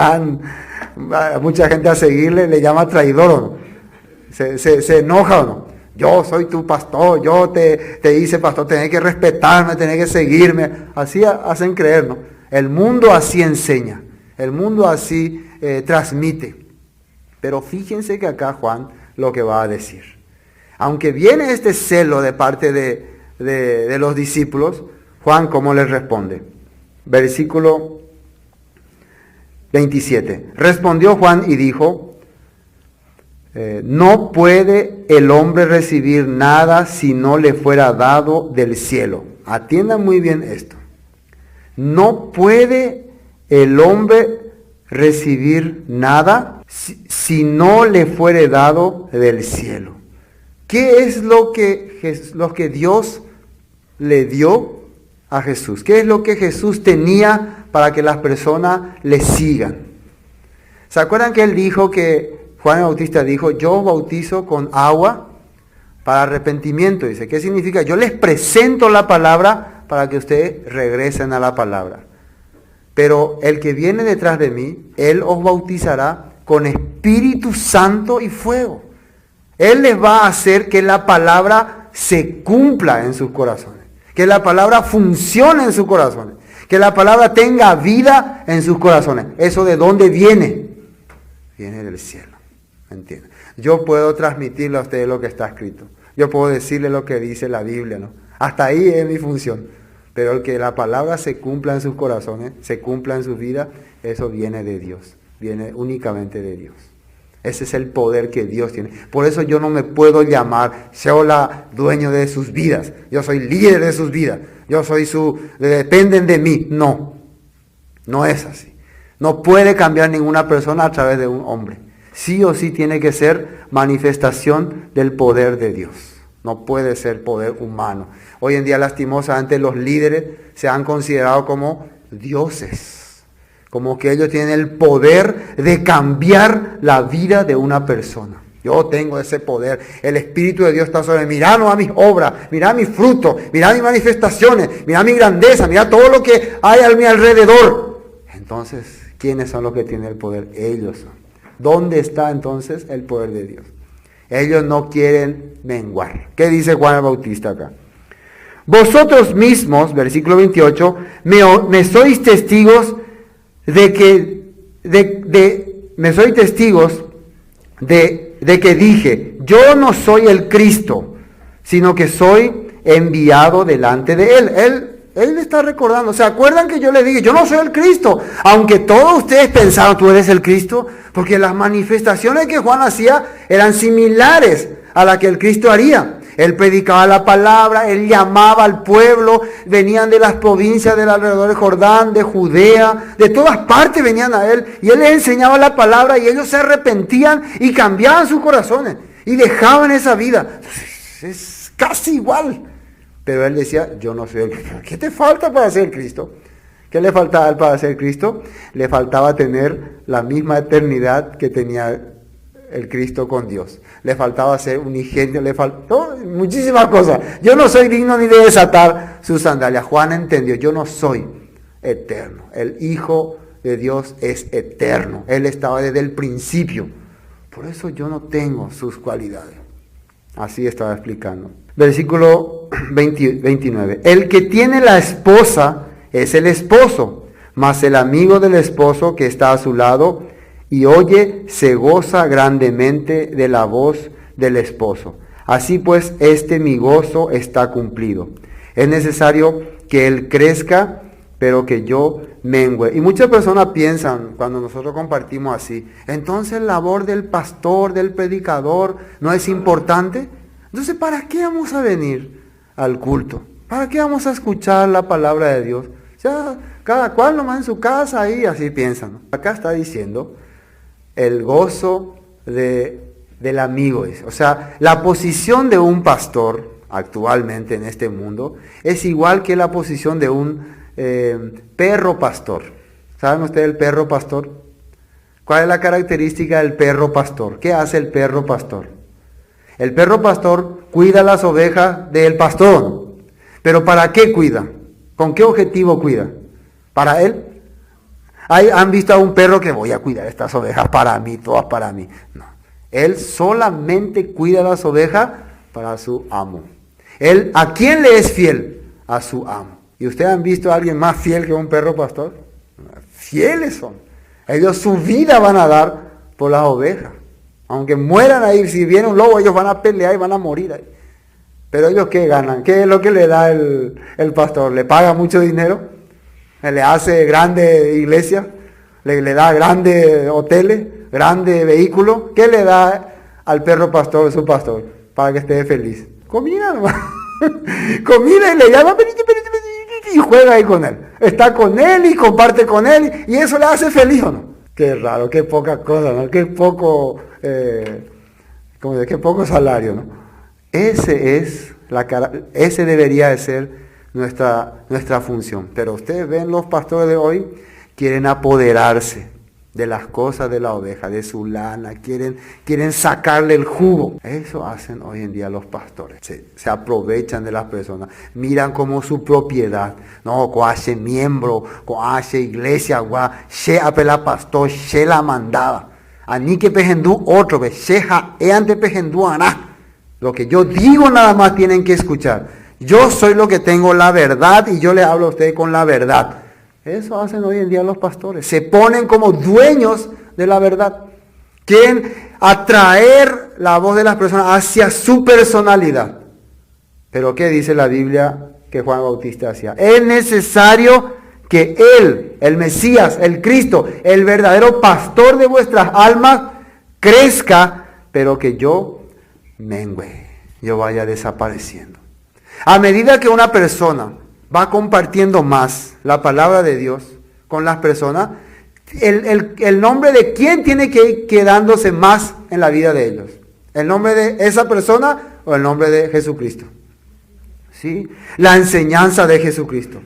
mucha gente a seguirle, le llama traidor, ¿o no? Se enoja, ¿o no? Yo soy tu pastor, yo te hice pastor, tenés que respetarme, tenés que seguirme. Así hacen creer, ¿no? El mundo así enseña, el mundo así transmite. Pero fíjense que acá Juan lo que va a decir. Aunque viene este celo de parte de los discípulos, Juan, ¿cómo les responde? Versículo 27. Respondió Juan y dijo: no puede el hombre recibir nada si no le fuera dado del cielo. Atiendan muy bien esto. No puede el hombre recibir nada si no le fuere dado del cielo. ¿Qué es lo que Dios le dio a Jesús? ¿Qué es lo que Jesús tenía para que las personas le sigan? ¿Se acuerdan que él dijo que Juan el Bautista dijo: yo bautizo con agua para arrepentimiento? Dice, ¿qué significa? Yo les presento la palabra para que ustedes regresen a la palabra. Pero el que viene detrás de mí, él os bautizará con Espíritu Santo y fuego. Él les va a hacer que la palabra se cumpla en sus corazones, que la palabra funcione en sus corazones, que la palabra tenga vida en sus corazones. ¿Eso de dónde viene? Viene del cielo. ¿Entienden? Yo puedo transmitirle a ustedes lo que está escrito. Yo puedo decirle lo que dice la Biblia, ¿no? Hasta ahí es mi función. Pero el que la palabra se cumpla en sus corazones, se cumpla en sus vidas, eso viene de Dios. Viene únicamente de Dios. Ese es el poder que Dios tiene. Por eso yo no me puedo llamar Sheola dueño de sus vidas. Yo soy líder de sus vidas. Yo soy dependen de mí. No. No es así. No puede cambiar ninguna persona a través de un hombre. Sí o sí tiene que ser manifestación del poder de Dios. No puede ser poder humano. Hoy en día, lastimosamente, los líderes se han considerado como dioses. Como que ellos tienen el poder de cambiar la vida de una persona. Yo tengo ese poder. El Espíritu de Dios está sobre mí. Mirá a mis obras, mirá mis frutos, mirá mis manifestaciones, mirá mi grandeza, mirá todo lo que hay a mi alrededor. Entonces, ¿quiénes son los que tienen el poder? Ellos son. ¿Dónde está entonces el poder de Dios? Ellos no quieren menguar. ¿Qué dice Juan el Bautista acá? Vosotros mismos, versículo 28, me sois testigos de de que dije, yo no soy el Cristo, sino que soy enviado delante de Él. Él está recordando, ¿se acuerdan que yo le dije, yo no soy el Cristo? Aunque todos ustedes pensaron, tú eres el Cristo, porque las manifestaciones que Juan hacía eran similares a las que el Cristo haría. Él predicaba la palabra, él llamaba al pueblo, venían de las provincias del alrededor de Jordán, de Judea, de todas partes venían a él, y él les enseñaba la palabra y ellos se arrepentían y cambiaban sus corazones y dejaban esa vida. Es casi igual. Pero él decía, yo no soy el Cristo. ¿Qué te falta para ser Cristo? ¿Qué le faltaba a él para ser Cristo? Le faltaba tener la misma eternidad que tenía el Cristo con Dios. Le faltaba ser unigénito, le faltó muchísimas cosas. Yo no soy digno ni de desatar sus sandalias. Juan entendió, yo no soy eterno. El Hijo de Dios es eterno. Él estaba desde el principio. Por eso yo no tengo sus cualidades. Así estaba explicando. Versículo 29. El que tiene la esposa es el esposo, mas el amigo del esposo que está a su lado y oye se goza grandemente de la voz del esposo. Así pues, mi gozo está cumplido. Es necesario que él crezca, pero que yo mengüe. Y muchas personas piensan, cuando nosotros compartimos así, entonces la labor del pastor, del predicador, ¿no es importante? Entonces, ¿para qué vamos a venir al culto? ¿Para qué vamos a escuchar la palabra de Dios? O sea, cada cual nomás en su casa ahí, así piensan, ¿no? Acá está diciendo el gozo del amigo. O sea, la posición de un pastor actualmente en este mundo es igual que la posición de un perro pastor. ¿Saben ustedes el perro pastor? ¿Cuál es la característica del perro pastor? ¿Qué hace el perro pastor? El perro pastor cuida las ovejas del pastor. ¿Pero para qué cuida? ¿Con qué objetivo cuida? ¿Para él? ¿Han visto a un perro que voy a cuidar estas ovejas para mí, todas para mí? No. Él solamente cuida las ovejas para su amo. Él, ¿a quién le es fiel? A su amo. ¿Y ustedes han visto a alguien más fiel que un perro pastor? Fieles son. Ellos su vida van a dar por las ovejas. Aunque mueran ahí, si viene un lobo, ellos van a pelear y van a morir ahí. Pero ellos, ¿qué ganan? ¿Qué es lo que le da el pastor? ¿Le paga mucho dinero? ¿Le hace grande iglesia? ¿Le da grandes hoteles? ¿Grandes vehículos? ¿Qué le da al perro pastor, su pastor? Para que esté feliz. Comida nomás. Comida y le llama y juega ahí con él. Está con él y comparte con él. ¿Y eso le hace feliz o no? Qué raro, qué poca cosa, ¿no? Qué poco, qué poco salario, ¿no? Ese debería de ser nuestra función. Pero ustedes ven, los pastores de hoy quieren apoderarse de las cosas de la oveja, de su lana, quieren sacarle el jugo. Eso hacen hoy en día los pastores. Se aprovechan de las personas, miran como su propiedad. No, coache miembro, coache iglesia, she apela pastor, she la mandaba. Ani que pejendu otro, sheja ante pejendu aná. Lo que yo digo nada más tienen que escuchar. Yo soy lo que tengo la verdad y yo le hablo a ustedes con la verdad. Eso hacen hoy en día los pastores. Se ponen como dueños de la verdad. Quieren atraer la voz de las personas hacia su personalidad. Pero ¿qué dice la Biblia que Juan Bautista hacía? Es necesario que Él, el Mesías, el Cristo, el verdadero pastor de vuestras almas, crezca, pero que yo mengüe, yo vaya desapareciendo. A medida que una persona va compartiendo más la palabra de Dios con las personas, el nombre de quién tiene que ir quedándose más en la vida de ellos. ¿El nombre de esa persona o el nombre de Jesucristo? ¿Sí? La enseñanza de Jesucristo.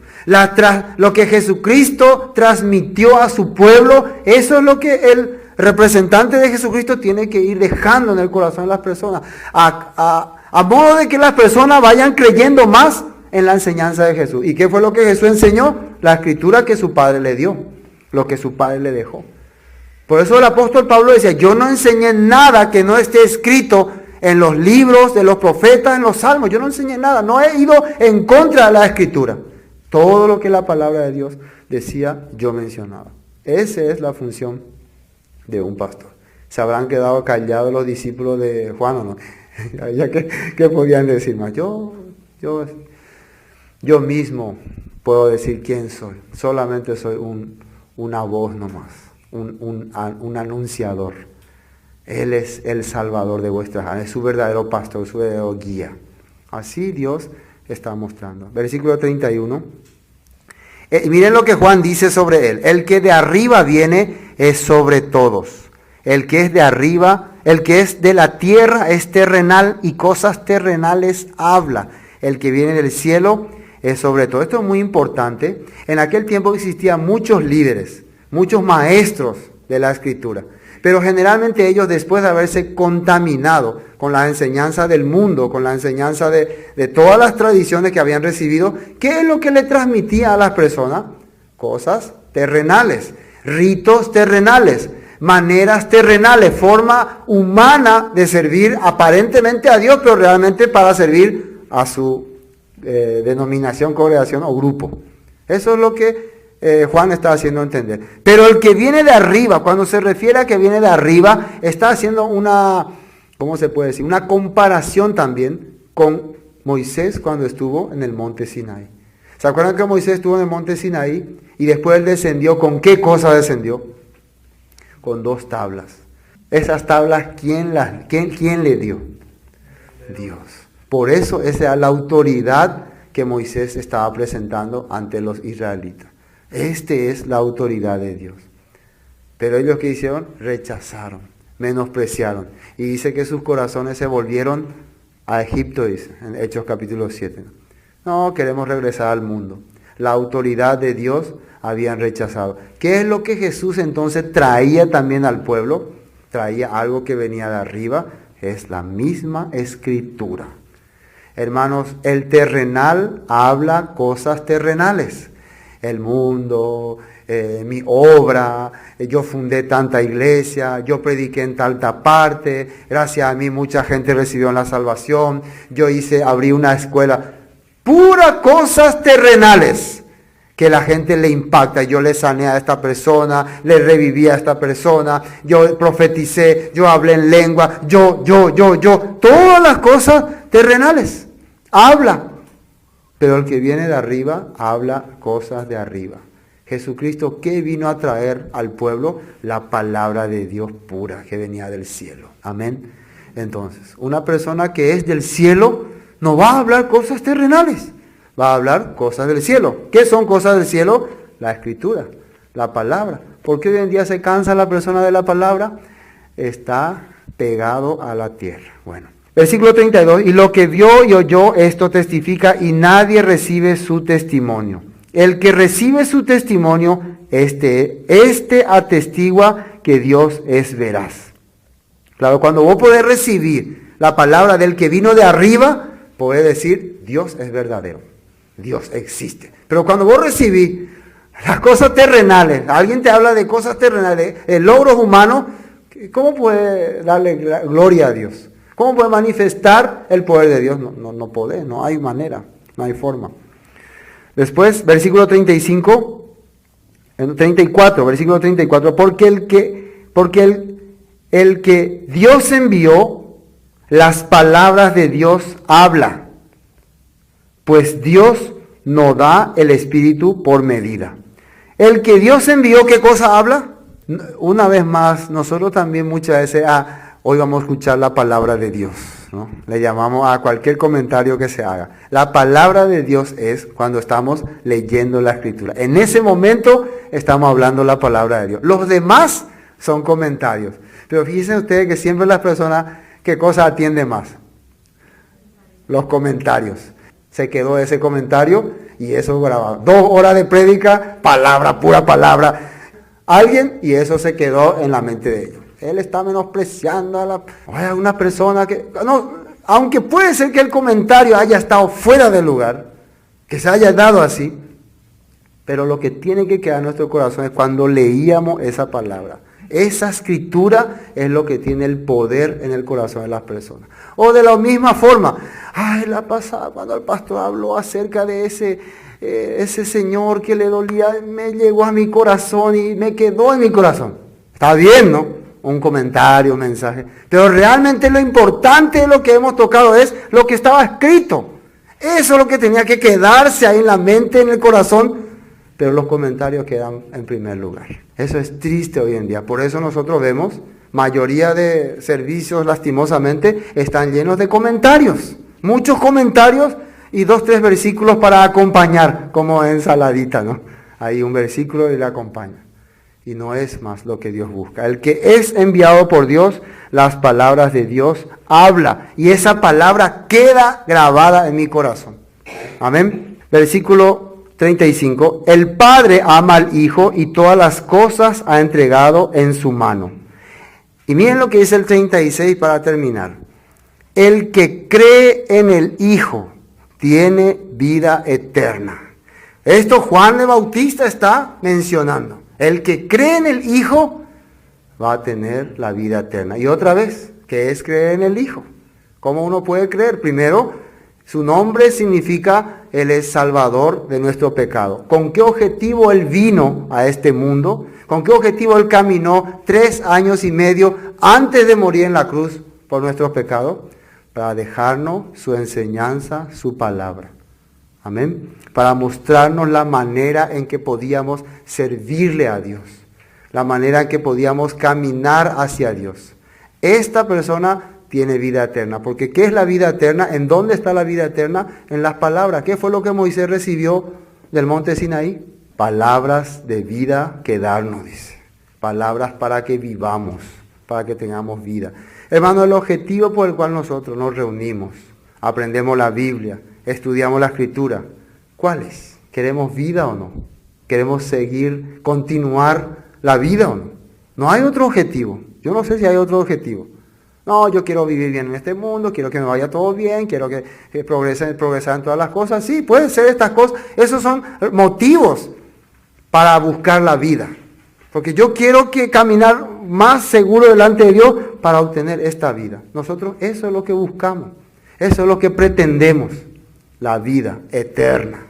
Lo que Jesucristo transmitió a su pueblo, eso es lo que el representante de Jesucristo tiene que ir dejando en el corazón de las personas. A modo de que las personas vayan creyendo más en la enseñanza de Jesús. ¿Y qué fue lo que Jesús enseñó? La escritura que su padre le dio, lo que su padre le dejó. Por eso el apóstol Pablo decía, yo no enseñé nada que no esté escrito en los libros de los profetas, en los salmos. Yo no enseñé nada, no he ido en contra de la escritura. Todo lo que la palabra de Dios decía, yo mencionaba. Esa es la función de un pastor. ¿Se habrán quedado callados los discípulos de Juan o no? Ya ¿qué podían decir más? Yo mismo puedo decir quién soy. Solamente soy una voz nomás, un anunciador. Él es el Salvador de vuestras almas, es su verdadero pastor, su verdadero guía. Así Dios está mostrando. Versículo 31. Miren lo que Juan dice sobre él. El que de arriba viene es sobre todos. El que es de arriba, el que es de la tierra es terrenal y cosas terrenales habla. El que viene del cielo es sobre todo. Esto es muy importante. En aquel tiempo existían muchos líderes, muchos maestros de la Escritura. Pero generalmente ellos, después de haberse contaminado con la enseñanza del mundo, con la enseñanza de todas las tradiciones que habían recibido, ¿qué es lo que le transmitía a las personas? Cosas terrenales, ritos terrenales, maneras terrenales, forma humana de servir aparentemente a Dios, pero realmente para servir a su denominación, congregación o grupo. Eso es lo que Juan está haciendo entender. Pero el que viene de arriba, cuando se refiere a que viene de arriba, está haciendo una, ¿cómo se puede decir? Una comparación también con Moisés cuando estuvo en el monte Sinaí. ¿Se acuerdan que Moisés estuvo en el monte Sinaí y después él descendió? ¿Con qué cosa descendió? Con 2 tablas. Esas tablas, ¿quién le dio? Dios. Por eso esa era la autoridad que Moisés estaba presentando ante los israelitas. Es la autoridad de Dios. Pero ellos, ¿qué hicieron? Rechazaron, menospreciaron. Y dice que sus corazones se volvieron a Egipto, dice, en Hechos capítulo 7. No, queremos regresar al mundo. La autoridad de Dios habían rechazado. ¿Qué es lo que Jesús entonces traía también al pueblo? Traía algo que venía de arriba, es la misma Escritura. Hermanos, el terrenal habla cosas terrenales. El mundo, mi obra, yo fundé tanta iglesia, yo prediqué en tanta parte, gracias a mí mucha gente recibió la salvación, abrí una escuela. Puras cosas terrenales que la gente le impacta. Yo le sané a esta persona, le reviví a esta persona, yo profeticé, yo hablé en lengua, yo. Todas las cosas terrenales. Habla. Pero el que viene de arriba, habla cosas de arriba. Jesucristo, ¿qué vino a traer al pueblo? La palabra de Dios pura que venía del cielo. Amén. Entonces, una persona que es del cielo no va a hablar cosas terrenales. Va a hablar cosas del cielo. ¿Qué son cosas del cielo? La Escritura, la palabra. ¿Por qué hoy en día se cansa la persona de la palabra? Está pegado a la tierra. Bueno. Versículo 32, y lo que vio y oyó esto testifica y nadie recibe su testimonio. El que recibe su testimonio, este atestigua que Dios es veraz. Claro, cuando vos podés recibir la palabra del que vino de arriba, podés decir, Dios es verdadero, Dios existe. Pero cuando vos recibís las cosas terrenales, alguien te habla de cosas terrenales, de logros humanos, ¿cómo puede darle gloria a Dios? ¿Cómo puede manifestar el poder de Dios? No puede, no hay manera, no hay forma. Después, versículo 34, versículo 34, porque el que Dios envió, las palabras de Dios habla, pues Dios no da el Espíritu por medida. El que Dios envió, ¿qué cosa habla? Una vez más, nosotros también muchas veces, hoy vamos a escuchar la palabra de Dios, ¿no? Le llamamos a cualquier comentario que se haga. La palabra de Dios es cuando estamos leyendo la Escritura. En ese momento estamos hablando la palabra de Dios. Los demás son comentarios. Pero fíjense ustedes que siempre las personas, ¿qué cosa atienden más? Los comentarios. Se quedó ese comentario y eso grabado. 2 horas de prédica, palabra, pura palabra. Alguien y eso se quedó en la mente de ellos. Él está menospreciando a una persona que... No, aunque puede ser que el comentario haya estado fuera de lugar, que se haya dado así, pero lo que tiene que quedar en nuestro corazón es cuando leíamos esa palabra. Esa escritura es lo que tiene el poder en el corazón de las personas. O de la misma forma, la pasada cuando el pastor habló acerca de ese señor que le dolía, me llegó a mi corazón y me quedó en mi corazón. Está bien, ¿no? un comentario, un mensaje. Pero realmente lo importante de lo que hemos tocado es lo que estaba escrito. Eso es lo que tenía que quedarse ahí en la mente, en el corazón. Pero los comentarios quedan en primer lugar. Eso es triste hoy en día. Por eso nosotros vemos, mayoría de servicios lastimosamente están llenos de comentarios. Muchos comentarios y 2, 3 versículos para acompañar, como ensaladita, ¿no? Hay un versículo y le acompaña. Y no es más lo que Dios busca. El que es enviado por Dios, las palabras de Dios habla. Y esa palabra queda grabada en mi corazón. Amén. Versículo 35. El Padre ama al Hijo y todas las cosas ha entregado en su mano. Y miren lo que dice el 36 para terminar. El que cree en el Hijo tiene vida eterna. Esto Juan el Bautista está mencionando. El que cree en el Hijo va a tener la vida eterna. Y otra vez, ¿qué es creer en el Hijo? ¿Cómo uno puede creer? Primero, su nombre significa Él es Salvador de nuestro pecado. ¿Con qué objetivo Él vino a este mundo? ¿Con qué objetivo Él caminó 3 años y medio antes de morir en la cruz por nuestros pecados? Para dejarnos su enseñanza, su palabra. Amén. Para mostrarnos la manera en que podíamos servirle a Dios. La manera en que podíamos caminar hacia Dios. Esta persona tiene vida eterna. Porque ¿qué es la vida eterna? ¿En dónde está la vida eterna? En las palabras. ¿Qué fue lo que Moisés recibió del monte Sinaí? Palabras de vida que darnos, dice. Palabras para que vivamos, para que tengamos vida. Hermano, el objetivo por el cual nosotros nos reunimos, aprendemos la Biblia, estudiamos la Escritura, ¿cuál es? ¿Queremos vida o no? ¿Queremos seguir, continuar la vida o no? No hay otro objetivo. Yo no sé si hay otro objetivo. No, yo quiero vivir bien en este mundo, quiero que me vaya todo bien, quiero que progresar en todas las cosas. Sí, pueden ser estas cosas. Esos son motivos para buscar la vida. Porque yo quiero caminar más seguro delante de Dios para obtener esta vida. Nosotros eso es lo que buscamos. Eso es lo que pretendemos. La vida eterna.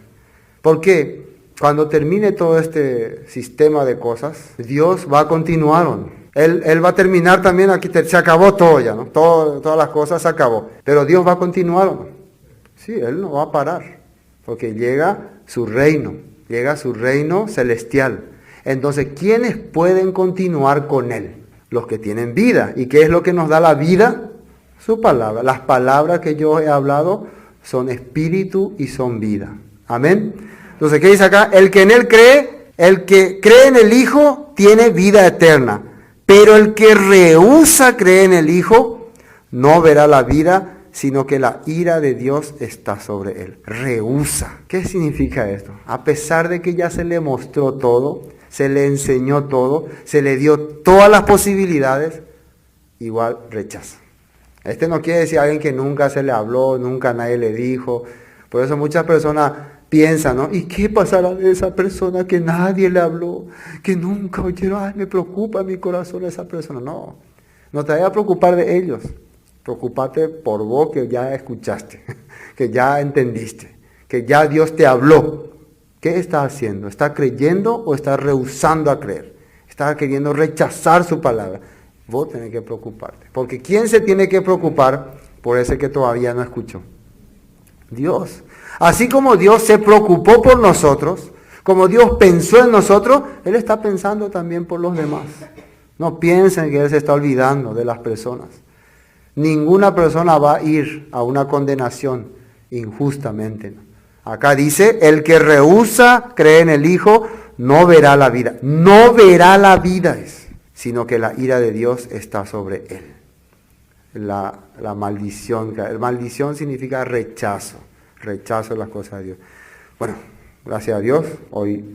Porque cuando termine todo este sistema de cosas, Dios va a continuar, ¿no? Él va a terminar también aquí, se acabó todo ya, ¿no? Todas las cosas se acabó. Pero Dios va a continuar, ¿no? Sí, Él no va a parar. Porque llega su reino celestial. Entonces, ¿quiénes pueden continuar con Él? Los que tienen vida. ¿Y qué es lo que nos da la vida? Su palabra. Las palabras que yo he hablado son espíritu y son vida. Amén. Entonces, ¿qué dice acá? El que en Él cree, el que cree en el Hijo, tiene vida eterna. Pero el que rehúsa creer en el Hijo, no verá la vida, sino que la ira de Dios está sobre él. Rehúsa. ¿Qué significa esto? A pesar de que ya se le mostró todo, se le enseñó todo, se le dio todas las posibilidades, igual rechaza. Este no quiere decir a alguien que nunca se le habló, nunca nadie le dijo. Por eso muchas personas piensan, ¿no? ¿Y qué pasará de esa persona que nadie le habló? Que nunca oyeron, ay, me preocupa mi corazón esa persona. No, no te vayas a preocupar de ellos. Preocúpate por vos que ya escuchaste, que ya entendiste, que ya Dios te habló. ¿Qué está haciendo? ¿Está creyendo o está rehusando a creer? ¿Está queriendo rechazar su palabra? Vos tenés que preocuparte. Porque ¿quién se tiene que preocupar por ese que todavía no escuchó? Dios. Así como Dios se preocupó por nosotros, como Dios pensó en nosotros, Él está pensando también por los demás. No piensen que Él se está olvidando de las personas. Ninguna persona va a ir a una condenación injustamente. Acá dice, el que rehúsa creer en el Hijo no verá la vida. No verá la vida, sino que la ira de Dios está sobre él. La maldición. Maldición significa rechazo. Rechazo de las cosas de Dios. Bueno, gracias a Dios, hoy